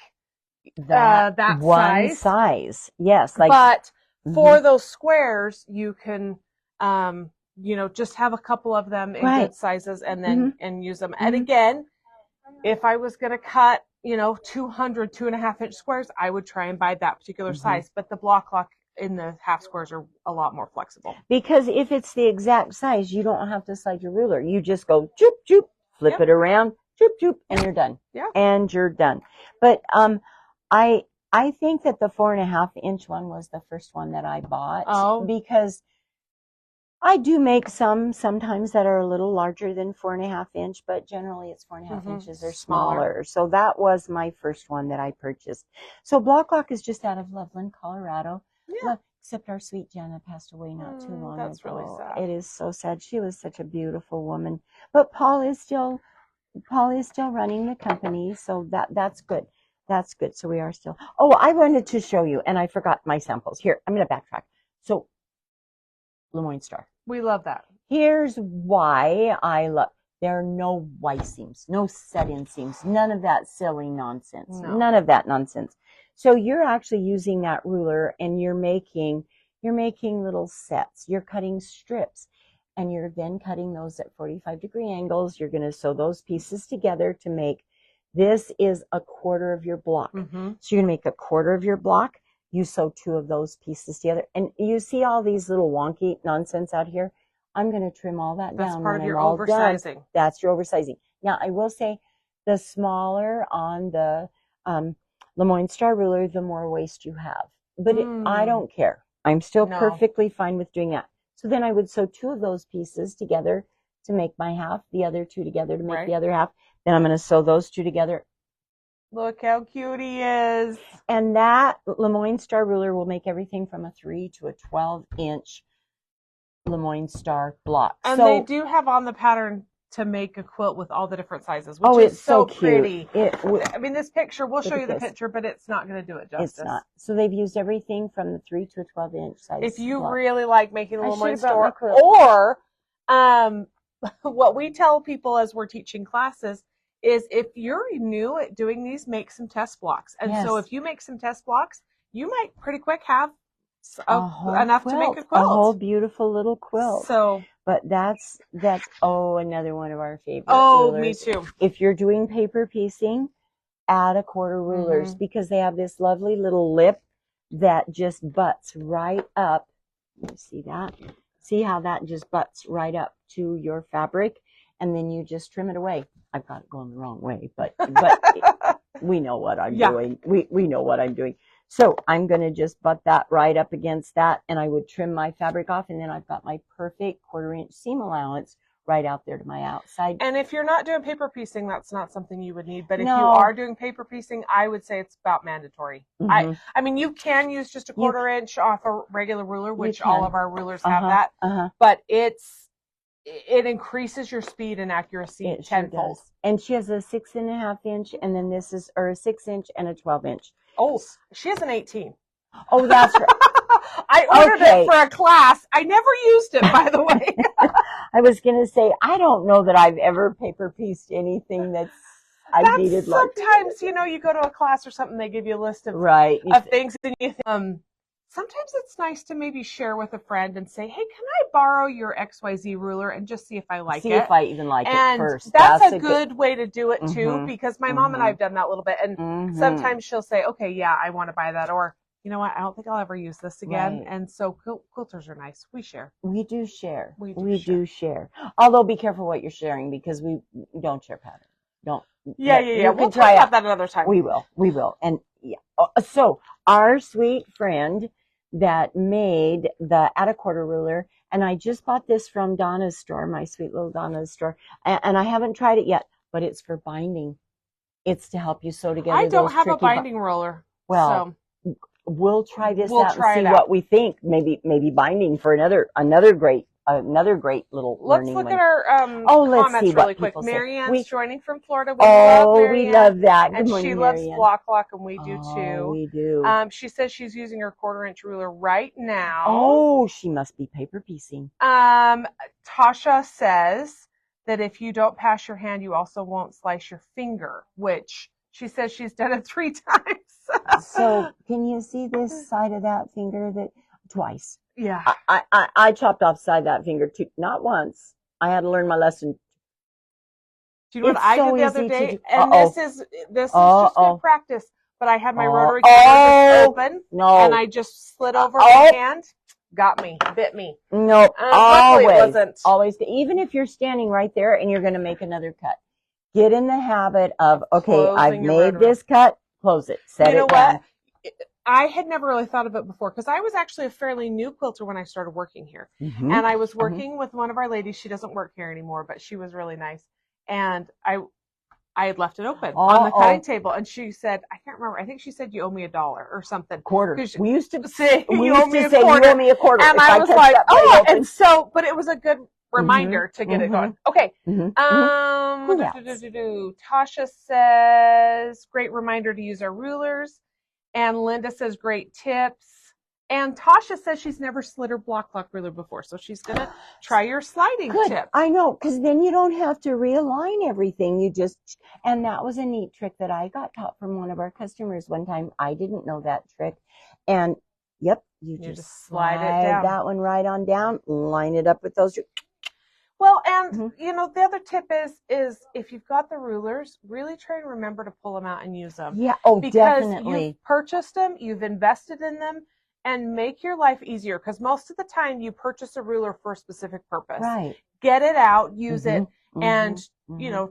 [SPEAKER 2] that
[SPEAKER 1] one size. Yes.
[SPEAKER 2] But for those squares, you can, you know, just have a couple of them in good sizes and then and use them. And again, if I was going to cut, you know, 2.5 inch squares, I would try and buy that particular size. But the Block in the half squares are a lot more flexible.
[SPEAKER 1] Because if it's the exact size, you don't have to slide your ruler. You just go choop, choop, flip it around, choop, choop, and you're done.
[SPEAKER 2] Yeah.
[SPEAKER 1] And you're done. But I think that the 4.5-inch one was the first one that I bought.
[SPEAKER 2] Oh.
[SPEAKER 1] Because I do make some sometimes that are a little larger than 4.5-inch, but generally it's 4.5 inches or smaller. So that was my first one that I purchased. So Block Lock is just out of Loveland, Colorado.
[SPEAKER 2] Yeah.
[SPEAKER 1] Except our sweet Jenna passed away not too long ago.
[SPEAKER 2] That's really sad.
[SPEAKER 1] It is so sad. She was such a beautiful woman. But Paul is still running the company, so that's good. That's good. So we are still. Oh, I wanted to show you, and I forgot my samples. Here, I'm going to backtrack. So Lemoyne Star.
[SPEAKER 2] We love that.
[SPEAKER 1] Here's why I love. There are no Y seams, no set-in seams, none of that silly nonsense.
[SPEAKER 2] No.
[SPEAKER 1] None of that nonsense. So you're actually using that ruler, and you're making little sets. You're cutting strips, and you're then cutting those at 45-degree angles. You're going to sew those pieces together to make. This is a quarter of your block.
[SPEAKER 2] Mm-hmm.
[SPEAKER 1] So you're going to make a quarter of your block. You sew 2 of those pieces together. And you see all these little wonky nonsense out here? I'm going to trim all that down.
[SPEAKER 2] That's part of
[SPEAKER 1] when
[SPEAKER 2] your
[SPEAKER 1] I'm all
[SPEAKER 2] oversizing.
[SPEAKER 1] done. That's your oversizing. Now, I will say the smaller on the Lemoyne Star ruler, the more waste you have. But I don't care. I'm still perfectly fine with doing that. So then I would sew 2 of those pieces together to make my half, the other 2 together to make the other half. Then I'm going to sew those 2 together.
[SPEAKER 2] Look how cute he is.
[SPEAKER 1] And that Lemoyne Star ruler will make everything from a 3 to a 12-inch Lemoyne Star block.
[SPEAKER 2] And
[SPEAKER 1] so,
[SPEAKER 2] they do have on the pattern to make a quilt with all the different sizes, which is
[SPEAKER 1] it's
[SPEAKER 2] so
[SPEAKER 1] cute.
[SPEAKER 2] pretty. I mean, this picture, we'll show you the
[SPEAKER 1] this.
[SPEAKER 2] picture, but it's not going to do it justice.
[SPEAKER 1] It's not. So they've used everything from the 3 to a 12-inch size.
[SPEAKER 2] If you
[SPEAKER 1] block.
[SPEAKER 2] really like making a Lemoyne Star,
[SPEAKER 1] or
[SPEAKER 2] what we tell people as we're teaching classes is if you're new at doing these, make some test blocks. And so if you make some test blocks, you might pretty quick have enough to make a quilt.
[SPEAKER 1] A whole beautiful little quilt.
[SPEAKER 2] So,
[SPEAKER 1] but that's another one of our favorites.
[SPEAKER 2] Oh,
[SPEAKER 1] rulers.
[SPEAKER 2] Me too.
[SPEAKER 1] If you're doing paper piecing, add a quarter rulers because they have this lovely little lip that just butts right up. You see that? See how that just butts right up to your fabric, and then you just trim it away. I've got it going the wrong way, but we know what I'm doing. We know what I'm doing. So I'm going to just butt that right up against that, and I would trim my fabric off, and then I've got my perfect 1/4-inch seam allowance right out there to my outside.
[SPEAKER 2] And if you're not doing paper piecing, that's not something you would need. But if you are doing paper piecing, I would say it's about mandatory. I mean, you can use just a 1/4-inch off a regular ruler, which all of our rulers have that. But it increases your speed and accuracy tenfold.
[SPEAKER 1] Sure, and she has a 6.5-inch, and then this is a 6-inch and a 12-inch.
[SPEAKER 2] Oh, she has an 18.
[SPEAKER 1] Oh, that's right.
[SPEAKER 2] I ordered it for a class. I never used it, by the way.
[SPEAKER 1] I was going to say, I don't know that I've ever paper pieced anything that's needed.
[SPEAKER 2] Sometimes, you go to a class or something, they give you a list of things, and you think, sometimes it's nice to maybe share with a friend and say, hey, can I borrow your XYZ ruler and just see if I like it?
[SPEAKER 1] See if I even like it first.
[SPEAKER 2] That's a good way to do it, too, because my mom and I have done that a little bit. And sometimes she'll say, okay, yeah, I want to buy that. Or, you know what, I don't think I'll ever use this again. Right. And so quilters are nice. We share.
[SPEAKER 1] We do share. We do share. Although be careful what you're sharing because we don't share patterns. Don't.
[SPEAKER 2] Yeah. We'll talk about that another time.
[SPEAKER 1] We will. And so our sweet friend that made the at a quarter ruler, and I just bought this from Donna's store, my sweet little Donna's store, and I haven't tried it yet, but it's for binding. It's to help you sew together.
[SPEAKER 2] I don't have a binding roller.
[SPEAKER 1] Well, we'll try this out and see what we think. Maybe binding for another great little learning.
[SPEAKER 2] Let's look at our comments really quick. Marianne's joining from Florida. We
[SPEAKER 1] love that. Good
[SPEAKER 2] and
[SPEAKER 1] morning,
[SPEAKER 2] she
[SPEAKER 1] Marianne.
[SPEAKER 2] loves Block Lock, and we do too.
[SPEAKER 1] We do.
[SPEAKER 2] She says she's using her 1/4-inch ruler right now.
[SPEAKER 1] Oh, she must be paper piecing.
[SPEAKER 2] Tasha says that if you don't pass your hand, you also won't slice your finger, which she says she's done it 3 times.
[SPEAKER 1] So can you see this side of that finger twice?
[SPEAKER 2] Yeah.
[SPEAKER 1] I chopped off side that finger too. Not once. I had to learn my lesson.
[SPEAKER 2] Do you know what I did the other day? And this is just good practice. But I had my rotary cutter open. And I just slid over my hand. Got me. Bit me.
[SPEAKER 1] Nope.
[SPEAKER 2] Luckily it wasn't.
[SPEAKER 1] Always. Even if you're standing right there and you're going to make another cut, get in the habit of, okay, I've made this cut. Close it. Set it down.
[SPEAKER 2] I had never really thought of it before because I was actually a fairly new quilter when I started working here.
[SPEAKER 1] Mhm.
[SPEAKER 2] And I was working with one of our ladies. She doesn't work here anymore, but she was really nice. And I had left it open on the cutting table, and she said, I can't remember. I think she said you owe me $1 or something.
[SPEAKER 1] Quarter. We used to
[SPEAKER 2] say
[SPEAKER 1] you owe me a quarter. You owe me a quarter.
[SPEAKER 2] And I was like, oh, and so, but it was a good reminder to get it going. Okay. Tasha says, great reminder to use our rulers. And Linda says, great tips. And Tasha says she's never slid her block ruler before, so she's going to try your sliding tip.
[SPEAKER 1] I know, because then you don't have to realign everything. And that was a neat trick that I got taught from one of our customers one time. I didn't know that trick. And, yep, you just slide it down. That one right on down, line it up with those.
[SPEAKER 2] Well, and, the other tip is if you've got the rulers, really try and remember to pull them out and use them.
[SPEAKER 1] Yeah,
[SPEAKER 2] because
[SPEAKER 1] definitely.
[SPEAKER 2] You've purchased them, you've invested in them, and make your life easier, because most of the time you purchase a ruler for a specific purpose.
[SPEAKER 1] Right.
[SPEAKER 2] Get it out, use it, and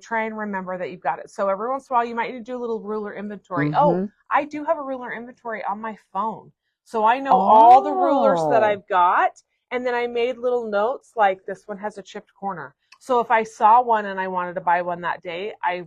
[SPEAKER 2] try and remember that you've got it. So every once in a while you might need to do a little ruler inventory. Oh, I do have a ruler inventory on my phone. So I know all the rulers that I've got, and then I made little notes like this one has a chipped corner. So if I saw one and I wanted to buy one that day, I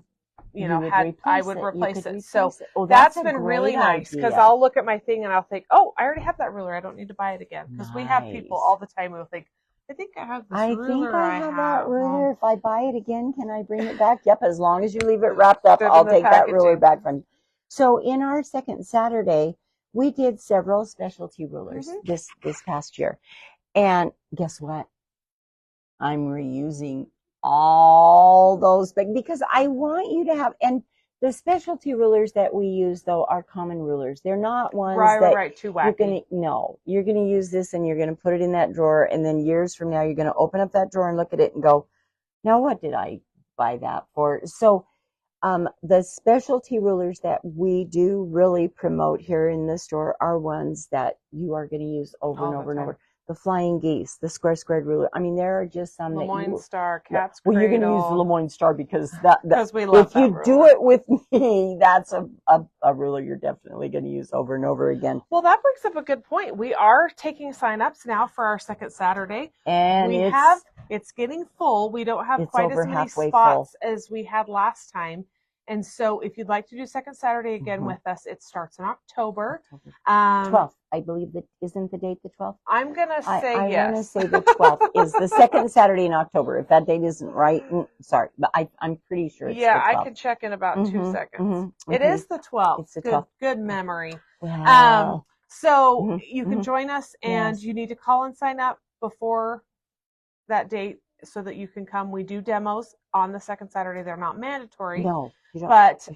[SPEAKER 2] would replace it. So that's been really nice, because I'll look at my thing and I'll think, oh, I already have that ruler. I don't need to buy it again. Because we have people all the time who will think, I think I have this ruler. I think I have that ruler. If I buy it again, can I bring it back? Yep, as long as you leave it wrapped up, I'll take that ruler back from you. So in our second Saturday, we did several specialty rulers this past year. And guess what? I'm reusing all those, because I want you to have, and the specialty rulers that we use though are common rulers. They're not ones too wacky. You're gonna use this and you're gonna put it in that drawer, and then years from now you're gonna open up that drawer and look at it and go, now what did I buy that for? So the specialty rulers that we do really promote here in the store are ones that you are going to use over and over and over. The flying geese, the squared ruler. I mean, there are just some Lemoyne Star, Cat's Cradle.
[SPEAKER 1] Well, you're going to use the Lemoyne Star because
[SPEAKER 2] we love
[SPEAKER 1] if you do it with me, that's a ruler you're definitely going to use over and over again.
[SPEAKER 2] Well, that brings up a good point. We are taking sign-ups now for our second Saturday, and it's getting full. We don't have quite as many spots as we had last time. And so if you'd like to do second Saturday again with us, it starts in October.
[SPEAKER 1] 12th, I believe that isn't the date the 12th?
[SPEAKER 2] I'm going to say yes.
[SPEAKER 1] I'm going to say the 12th is the second Saturday in October. If that date isn't right, sorry, but I'm pretty sure it's the 12th.
[SPEAKER 2] I can check in about 2 seconds. It is the 12th.
[SPEAKER 1] It's the 12th.
[SPEAKER 2] Good memory.
[SPEAKER 1] Wow.
[SPEAKER 2] So you can join us, and you need to call and sign up before that date so that you can come. We do demos on the second Saturday. They're not mandatory.
[SPEAKER 1] No.
[SPEAKER 2] But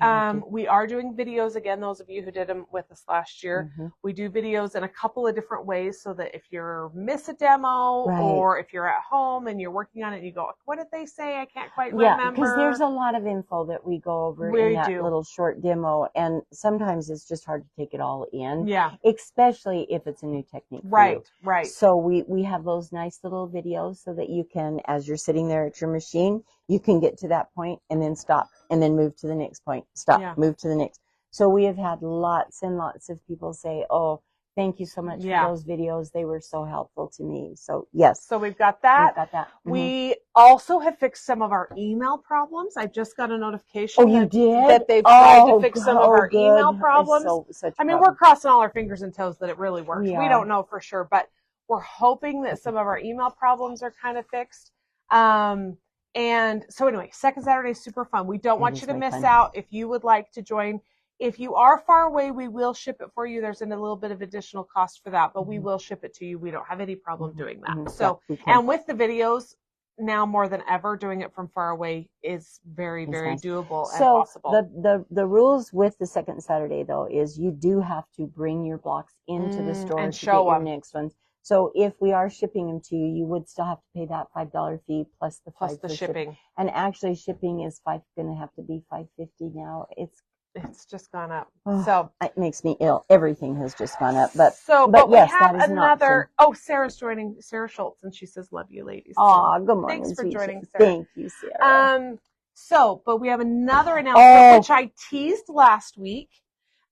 [SPEAKER 2] we are doing videos again. Those of you who did them with us last year, we do videos in a couple of different ways, so that if you miss a demo or if you're at home and you're working on it and you go, what did they say? I can't quite remember.
[SPEAKER 1] Yeah, because there's a lot of info that we go over in that little short demo, and sometimes it's just hard to take it all in.
[SPEAKER 2] Yeah.
[SPEAKER 1] Especially if it's a new technique for you.
[SPEAKER 2] Right.
[SPEAKER 1] So we have those nice little videos so that you can, as you're sitting there at your machine, you can get to that point and then stop and then move to the next point. Stop, move to the next. So we have had lots and lots of people say, oh, thank you so much for those videos. They were so helpful to me. So yes.
[SPEAKER 2] So we've got that. We also have fixed some of our email problems. I just got a notification that they've tried to fix some of our email problems. We're crossing all our fingers and toes that it really works. We don't know for sure, but we're hoping that some of our email problems are kind of fixed. And so anyway, second Saturday is super fun. We don't want you to miss out. If you would like to join, if you are far away, we will ship it for you. There's a little bit of additional cost for that, but we will ship it to you. We don't have any problem doing that. So, and with the videos now more than ever, doing it from far away is very, very doable and possible.
[SPEAKER 1] So the rules with the second Saturday though is you do have to bring your blocks into the store
[SPEAKER 2] and
[SPEAKER 1] to
[SPEAKER 2] show
[SPEAKER 1] get your next ones. So if we are shipping them to you, you would still have to pay that $5 fee plus the $5
[SPEAKER 2] the shipping.
[SPEAKER 1] And actually, shipping is going to have to be $5.50 now. It's
[SPEAKER 2] just gone up.
[SPEAKER 1] So it makes me ill. Everything has just gone up. But
[SPEAKER 2] yes,
[SPEAKER 1] we have
[SPEAKER 2] that is another. Sarah's joining. Sarah Schultz, and she says, "Love you, ladies."
[SPEAKER 1] Oh, good morning.
[SPEAKER 2] Thanks for joining, Sarah.
[SPEAKER 1] Thank you, Sarah.
[SPEAKER 2] But we have another announcement which I teased last week.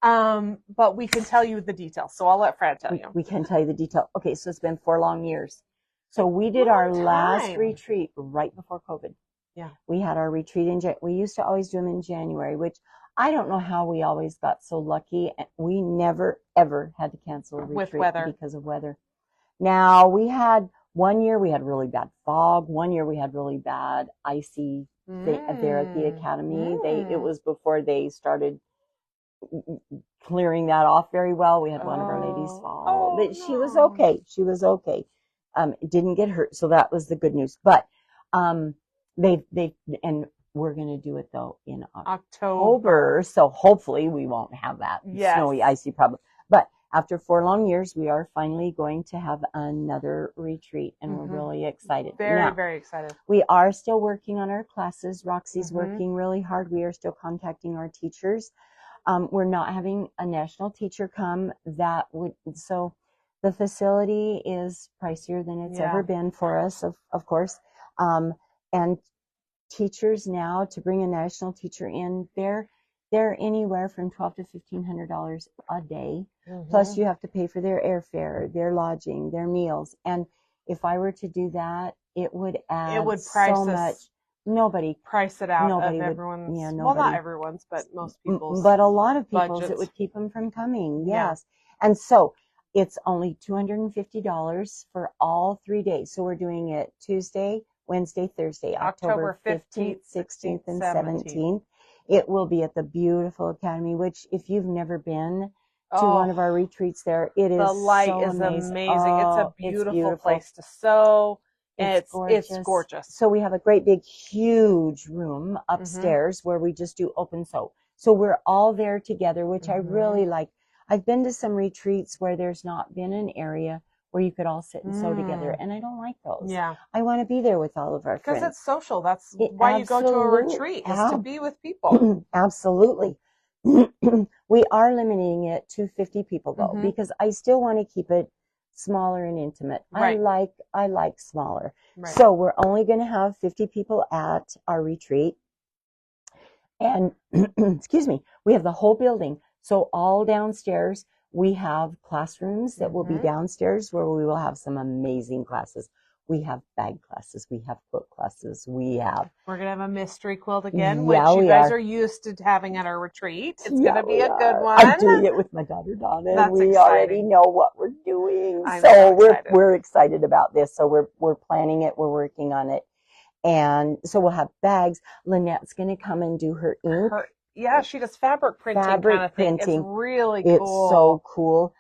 [SPEAKER 2] But we can tell you the details. So I'll let Fran tell you.
[SPEAKER 1] We can tell you the detail. Okay, so it's been 4 long years. So we did
[SPEAKER 2] Long
[SPEAKER 1] our last
[SPEAKER 2] time.
[SPEAKER 1] retreat right before COVID.
[SPEAKER 2] Yeah.
[SPEAKER 1] We had our retreat we used to always do them in January, which I don't know how we always got so lucky. We never, ever had to cancel a
[SPEAKER 2] With
[SPEAKER 1] retreat
[SPEAKER 2] weather.
[SPEAKER 1] because of weather. Now, we had 1 year we had really bad fog. 1 year we had really bad icy there at the academy. It was before they started clearing that off very well. We had one of our ladies fall, but she was okay. She was okay. Didn't get hurt, so that was the good news. But they and we're going to do it though in October, so hopefully we won't have that snowy, icy problem. But after 4 long years, we are finally going to have another retreat, and we're really excited.
[SPEAKER 2] Very excited.
[SPEAKER 1] We are still working on our classes. Roxy's working really hard. We are still contacting our teachers. We're not having a national teacher come. So the facility is pricier than it's ever been for us, of course. And teachers now, to bring a national teacher in, they're anywhere from $1,200 to $1,500 a day. Plus you have to pay for their airfare, their lodging, their meals. And if I were to do that, it would add so much. Nobody
[SPEAKER 2] price it out of everyone's. Well, not everyone's, but most people's.
[SPEAKER 1] But a lot of people's,
[SPEAKER 2] budgets.
[SPEAKER 1] it would keep them from coming. Yes. And so it's only $250 for all 3 days. So we're doing it Tuesday, Wednesday, Thursday, October 15th, 16th, and 17th. It will be at the beautiful academy, which if you've never been to one of our retreats there, it is
[SPEAKER 2] the light
[SPEAKER 1] so
[SPEAKER 2] is
[SPEAKER 1] amazing.
[SPEAKER 2] it's a beautiful place to sew. It's gorgeous.
[SPEAKER 1] So we have a great big huge room upstairs where we just do open sew. So we're all there together, which I really like. I've been to some retreats where there's not been an area where you could all sit and sew together, and I don't like those.
[SPEAKER 2] Yeah.
[SPEAKER 1] I want to be there with all of our friends.
[SPEAKER 2] Because it's social. That's why you go to a retreat, is to be with people.
[SPEAKER 1] Absolutely. We are limiting it to 50 people though, because I still want to keep it smaller and intimate.
[SPEAKER 2] Right.
[SPEAKER 1] I like smaller.
[SPEAKER 2] Right.
[SPEAKER 1] So we're only going to have 50 people at our retreat. And excuse me, we have the whole building. So all downstairs, we have classrooms that will be downstairs where we will have some amazing classes. We have bag classes. We have quilt classes. We're going
[SPEAKER 2] to have a mystery quilt again, which you guys are used to having at our retreat. It's going to be a good one.
[SPEAKER 1] I'm doing it with my daughter Donna, and we
[SPEAKER 2] exciting.
[SPEAKER 1] already know what we're doing. We're excited about this. So we're planning it. We're working on it. And so we'll have bags. Lynette's going to come and do her ink.
[SPEAKER 2] She does fabric printing kind of thing. It's really cool.
[SPEAKER 1] It's so cool.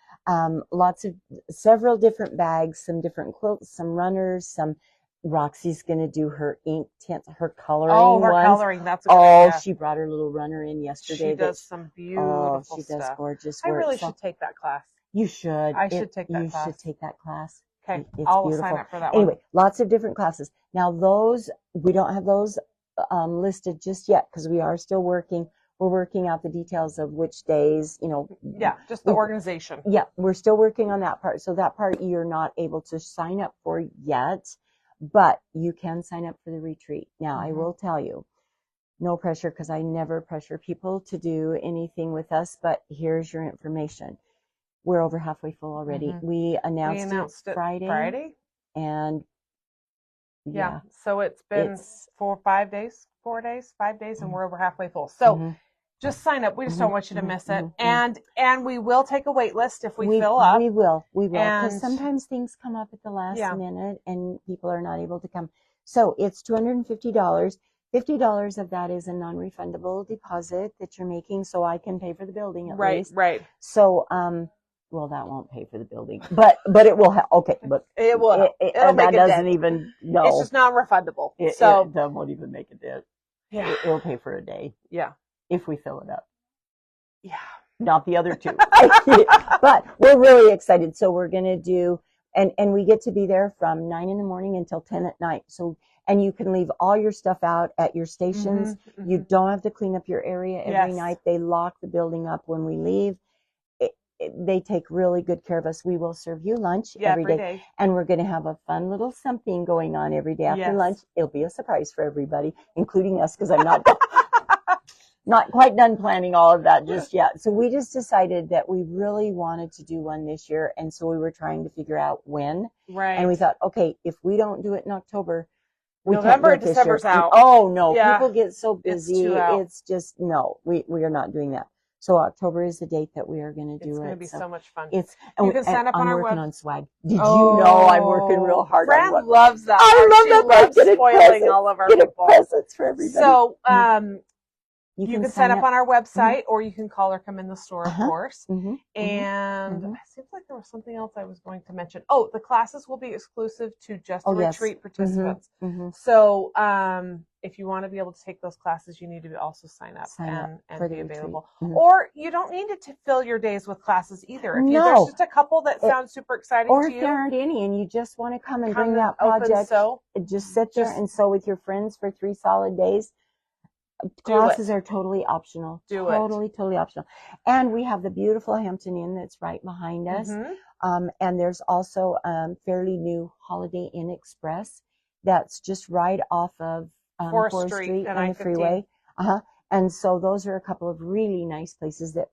[SPEAKER 1] Several different bags, some different quilts, some runners, Roxy's going to do her ink tints, her coloring.
[SPEAKER 2] Oh, her
[SPEAKER 1] ones.
[SPEAKER 2] coloring. That's a good idea.
[SPEAKER 1] She brought her little runner in yesterday.
[SPEAKER 2] She does some beautiful stuff.
[SPEAKER 1] She does gorgeous
[SPEAKER 2] work. I really
[SPEAKER 1] should
[SPEAKER 2] take that class.
[SPEAKER 1] You should.
[SPEAKER 2] I should take that class.
[SPEAKER 1] You should take that class.
[SPEAKER 2] Okay.
[SPEAKER 1] It's
[SPEAKER 2] I'll
[SPEAKER 1] beautiful.
[SPEAKER 2] sign up for that one.
[SPEAKER 1] Anyway, lots of different classes. Now we don't have those listed just yet because we are still working. We're working out the details of which days,
[SPEAKER 2] just the organization.
[SPEAKER 1] Yeah, we're still working on that part. So that part you're not able to sign up for yet, but you can sign up for the retreat. Now, I will tell you, no pressure because I never pressure people to do anything with us, but here's your information. We're over halfway full already. We announced it Friday. And
[SPEAKER 2] so it's been 5 days, and we're over halfway full. So just sign up. We just don't want you to miss it. And we will take a wait list if we fill up.
[SPEAKER 1] We will. Because sometimes things come up at the last minute and people are not able to come. So it's $250. $50 of that is a non-refundable deposit that you're making so I can pay for the building at least.
[SPEAKER 2] Right.
[SPEAKER 1] So, well, that won't pay for the building, but it will help. Okay, but
[SPEAKER 2] it will. It'll make
[SPEAKER 1] that doesn't even no.
[SPEAKER 2] It's just non-refundable.
[SPEAKER 1] That won't even make a dent.
[SPEAKER 2] Yeah,
[SPEAKER 1] it'll pay for a day.
[SPEAKER 2] Yeah,
[SPEAKER 1] if we fill it up.
[SPEAKER 2] Yeah,
[SPEAKER 1] not the other two. But we're really excited. So we're gonna do, and we get to be there from 9 in the morning until 10 at night. So. And you can leave all your stuff out at your stations. You don't have to clean up your area every night. They lock the building up when we leave. They take really good care of us. We will serve you lunch every day. And we're going to have a fun little something going on every day after lunch. It'll be a surprise for everybody, including us, because I'm not. not quite done planning all of that just yet. So we just decided that we really wanted to do one this year. And so we were trying to figure out when.
[SPEAKER 2] Right.
[SPEAKER 1] And we thought, okay, if we don't do it in October, we
[SPEAKER 2] November
[SPEAKER 1] can't do it this year.
[SPEAKER 2] December's out.
[SPEAKER 1] Oh no,
[SPEAKER 2] Yeah.
[SPEAKER 1] people get so busy.
[SPEAKER 2] too out.
[SPEAKER 1] It's just, no, we are not doing that. So October is the date that we are going to do it.
[SPEAKER 2] It's going to be so much fun.
[SPEAKER 1] It's,
[SPEAKER 2] You can sign up on
[SPEAKER 1] I'm
[SPEAKER 2] our
[SPEAKER 1] working
[SPEAKER 2] web-
[SPEAKER 1] on swag. Did you know I'm working real hard
[SPEAKER 2] Fran
[SPEAKER 1] on what?
[SPEAKER 2] loves that.
[SPEAKER 1] I love
[SPEAKER 2] She
[SPEAKER 1] that. Like,
[SPEAKER 2] loves spoiling all of our
[SPEAKER 1] get
[SPEAKER 2] people.
[SPEAKER 1] presents for everybody.
[SPEAKER 2] So,
[SPEAKER 1] you
[SPEAKER 2] can sign up on our website, or you can call or come in the store, of course.
[SPEAKER 1] Mhm,
[SPEAKER 2] And it seems like there was something else I was going to mention. Oh, the classes will be exclusive to just the retreat participants. So, if you want to be able to take those classes, you need to also sign up and be available. Or you don't need to fill your days with classes either. If there's just a couple that sound super exciting
[SPEAKER 1] or
[SPEAKER 2] to
[SPEAKER 1] if
[SPEAKER 2] you,
[SPEAKER 1] there aren't any and you just want to come and bring that
[SPEAKER 2] open
[SPEAKER 1] project,
[SPEAKER 2] sew.
[SPEAKER 1] just sit there and sew with your friends for 3 solid days. Classes are totally optional. Totally optional. And we have the beautiful Hampton Inn that's right behind us. And there's also fairly new Holiday Inn Express that's just right off of Forest Street and the freeway. And so those are a couple of really nice places. That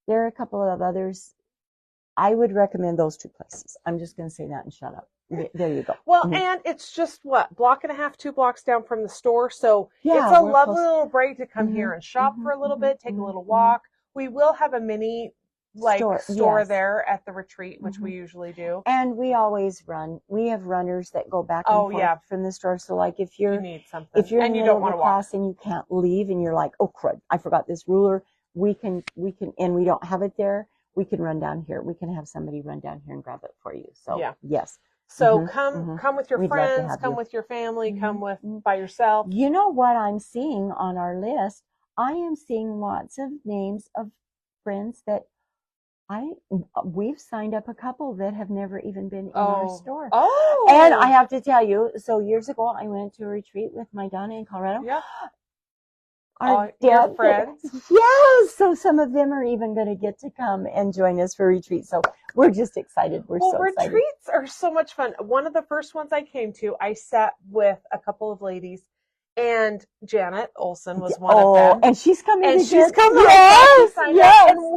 [SPEAKER 1] there are a couple of others. I would recommend those 2 places. I'm just going to say that and shut up. There you go.
[SPEAKER 2] Well, and it's just block and a half, 2 blocks down from the store. So it's a lovely little break to come here and shop for a little bit, take a little walk. We will have a mini store there at the retreat, which we usually do.
[SPEAKER 1] And we always run. We have runners that go back and forth from the store. So like if you
[SPEAKER 2] need something,
[SPEAKER 1] if you're in the middle of a class and you can't leave and you're like, oh crud, I forgot this ruler. We can, and we don't have it there. We can run down here. We can have somebody run down here and grab it for you. So yes.
[SPEAKER 2] So come with your friends, come with your family, come with by yourself.
[SPEAKER 1] You know what I'm seeing on our list? I am seeing lots of names of friends that we've signed up a couple that have never even been in our store.
[SPEAKER 2] Oh.
[SPEAKER 1] And I have to tell you, so years ago I went to a retreat with my Donna in Colorado.
[SPEAKER 2] Yeah.
[SPEAKER 1] Our
[SPEAKER 2] dear friends.
[SPEAKER 1] Yes. So some of them are even going to get to come and join us for retreat. So we're just excited. We're so excited.
[SPEAKER 2] Retreats are so much fun. One of the first ones I came to, I sat with a couple of ladies, and Janet Olson was one of them.
[SPEAKER 1] And she's coming.
[SPEAKER 2] And
[SPEAKER 1] she's
[SPEAKER 2] coming.
[SPEAKER 1] Yes.
[SPEAKER 2] And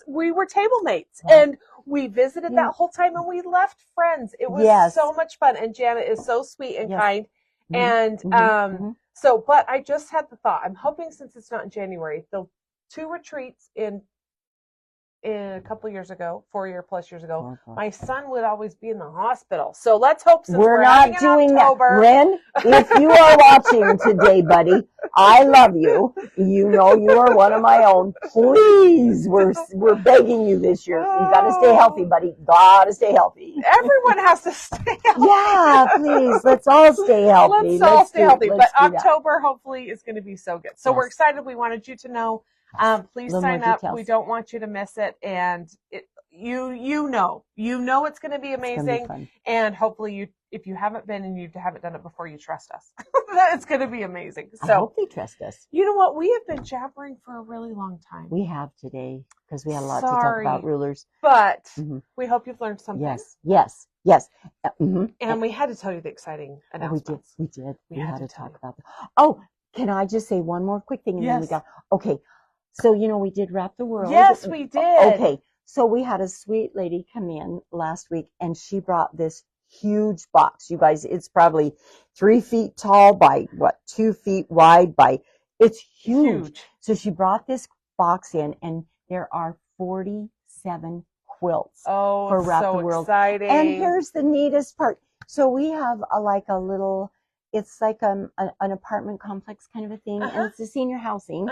[SPEAKER 2] we were table mates, and we visited that whole time, and we left friends. It was so much fun. And Janet is so sweet and kind. And so, but I just had the thought, I'm hoping since it's not in January, the 2 retreats in a couple of years ago, 4+ years ago, my son would always be in the hospital. So let's hope since we're not doing
[SPEAKER 1] October, that. Ren, if you are watching today, buddy, I love you. You know you are one of my own. Please, we're begging you this year. You got to stay healthy, buddy. Got to stay healthy.
[SPEAKER 2] Everyone has to stay healthy.
[SPEAKER 1] Yeah, please. Let's all stay healthy.
[SPEAKER 2] Let's all stay healthy. But October hopefully is going to be so good. So we're excited. We wanted you to know. Please sign up. We don't want you to miss it. And you know it's going to be amazing.
[SPEAKER 1] Be
[SPEAKER 2] and hopefully if you haven't been and you haven't done it before, you trust us. It's going to be amazing. So
[SPEAKER 1] I hope they trust us.
[SPEAKER 2] You know what? We have been jabbering for a really long time.
[SPEAKER 1] We have today because we had a lot to talk about rulers.
[SPEAKER 2] But we hope you've learned something.
[SPEAKER 1] Yes.
[SPEAKER 2] And we had to tell you the exciting announcements.
[SPEAKER 1] We did. We had to talk about that. Oh, can I just say one more quick thing? And then we got, okay. So, we did Wrap the World.
[SPEAKER 2] Yes, we did.
[SPEAKER 1] Okay. So we had a sweet lady come in last week and she brought this huge box. You guys, it's probably 3 feet tall by 2 feet wide it's huge. So she brought this box in and there are 47 quilts for Wrap the World.
[SPEAKER 2] Exciting.
[SPEAKER 1] And here's the neatest part. So we have it's like an apartment complex kind of a thing. And it's a senior housing.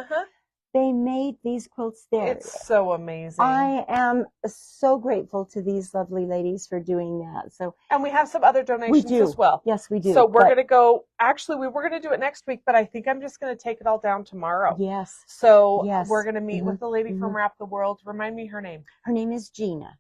[SPEAKER 1] They made these quilts there.
[SPEAKER 2] It's so amazing.
[SPEAKER 1] I am so grateful to these lovely ladies for doing that. And
[SPEAKER 2] we have some other donations as well.
[SPEAKER 1] Yes, we do.
[SPEAKER 2] So we're going to go, actually, we were going to do it next week, but I think I'm just going to take it all down tomorrow.
[SPEAKER 1] Yes.
[SPEAKER 2] So we're going to meet with the lady from Wrap the World. Remind me her name.
[SPEAKER 1] Her name is Gina.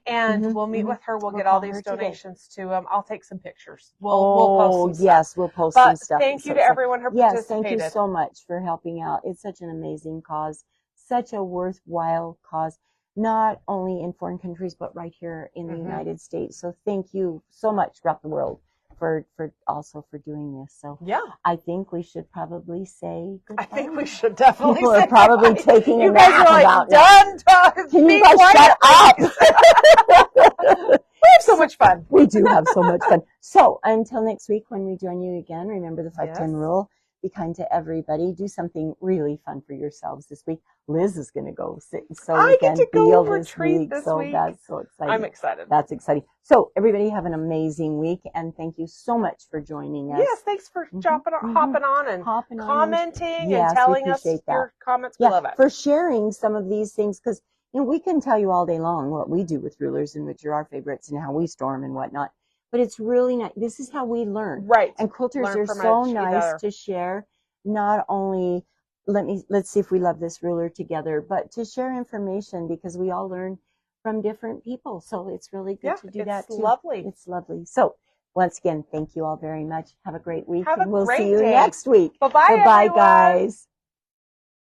[SPEAKER 2] And we'll meet with her. We'll get all these donations to I'll take some pictures. We'll post some stuff.
[SPEAKER 1] We'll post some stuff.
[SPEAKER 2] Thank you to everyone who participated.
[SPEAKER 1] Thank you so much for helping out. It's such an amazing cause, such a worthwhile cause, not only in foreign countries, but right here in the United States. So thank you so much, Wrap the World, for also for doing this. So
[SPEAKER 2] Yeah.
[SPEAKER 1] I think we should probably say goodbye.
[SPEAKER 2] I think we should definitely
[SPEAKER 1] People
[SPEAKER 2] say
[SPEAKER 1] are probably
[SPEAKER 2] goodbye.
[SPEAKER 1] taking a
[SPEAKER 2] You guys
[SPEAKER 1] nap
[SPEAKER 2] are like
[SPEAKER 1] about
[SPEAKER 2] done talking.
[SPEAKER 1] Can
[SPEAKER 2] Be
[SPEAKER 1] you guys
[SPEAKER 2] quiet,
[SPEAKER 1] shut up?
[SPEAKER 2] please. We have so much fun.
[SPEAKER 1] We do have so much fun. So until next week when we join you again, remember the 5-10
[SPEAKER 2] Yes.
[SPEAKER 1] rule. Be kind to everybody. Do something really fun for yourselves this week. Liz is going to go sit and sew
[SPEAKER 2] I
[SPEAKER 1] again.
[SPEAKER 2] get to go
[SPEAKER 1] Feel
[SPEAKER 2] retreat this
[SPEAKER 1] so
[SPEAKER 2] week.
[SPEAKER 1] that's so exciting.
[SPEAKER 2] I'm excited.
[SPEAKER 1] That's exciting. So everybody have an amazing week, and thank you so much for joining us.
[SPEAKER 2] Yes, thanks for hopping on and
[SPEAKER 1] Hopping on.
[SPEAKER 2] commenting
[SPEAKER 1] Yes,
[SPEAKER 2] and telling
[SPEAKER 1] we
[SPEAKER 2] us
[SPEAKER 1] appreciate that.
[SPEAKER 2] your comments. We
[SPEAKER 1] Yeah,
[SPEAKER 2] love it.
[SPEAKER 1] for sharing some of these things, because we can tell you all day long what we do with rulers and which are our favorites and how we storm and whatnot. But it's really nice. This is how we learn.
[SPEAKER 2] Right.
[SPEAKER 1] And quilters
[SPEAKER 2] Learn
[SPEAKER 1] are
[SPEAKER 2] from
[SPEAKER 1] so
[SPEAKER 2] each
[SPEAKER 1] nice
[SPEAKER 2] other.
[SPEAKER 1] to share. Not only let's see if we love this ruler together, but to share information, because we all learn from different people. So it's really good to do that too.
[SPEAKER 2] It's lovely.
[SPEAKER 1] It's lovely. So once again, thank you all very much. Have a great week,
[SPEAKER 2] Have a
[SPEAKER 1] and we'll
[SPEAKER 2] great
[SPEAKER 1] see you
[SPEAKER 2] day.
[SPEAKER 1] next week.
[SPEAKER 2] Bye-bye,
[SPEAKER 1] Bye-bye,
[SPEAKER 2] everyone.
[SPEAKER 1] guys.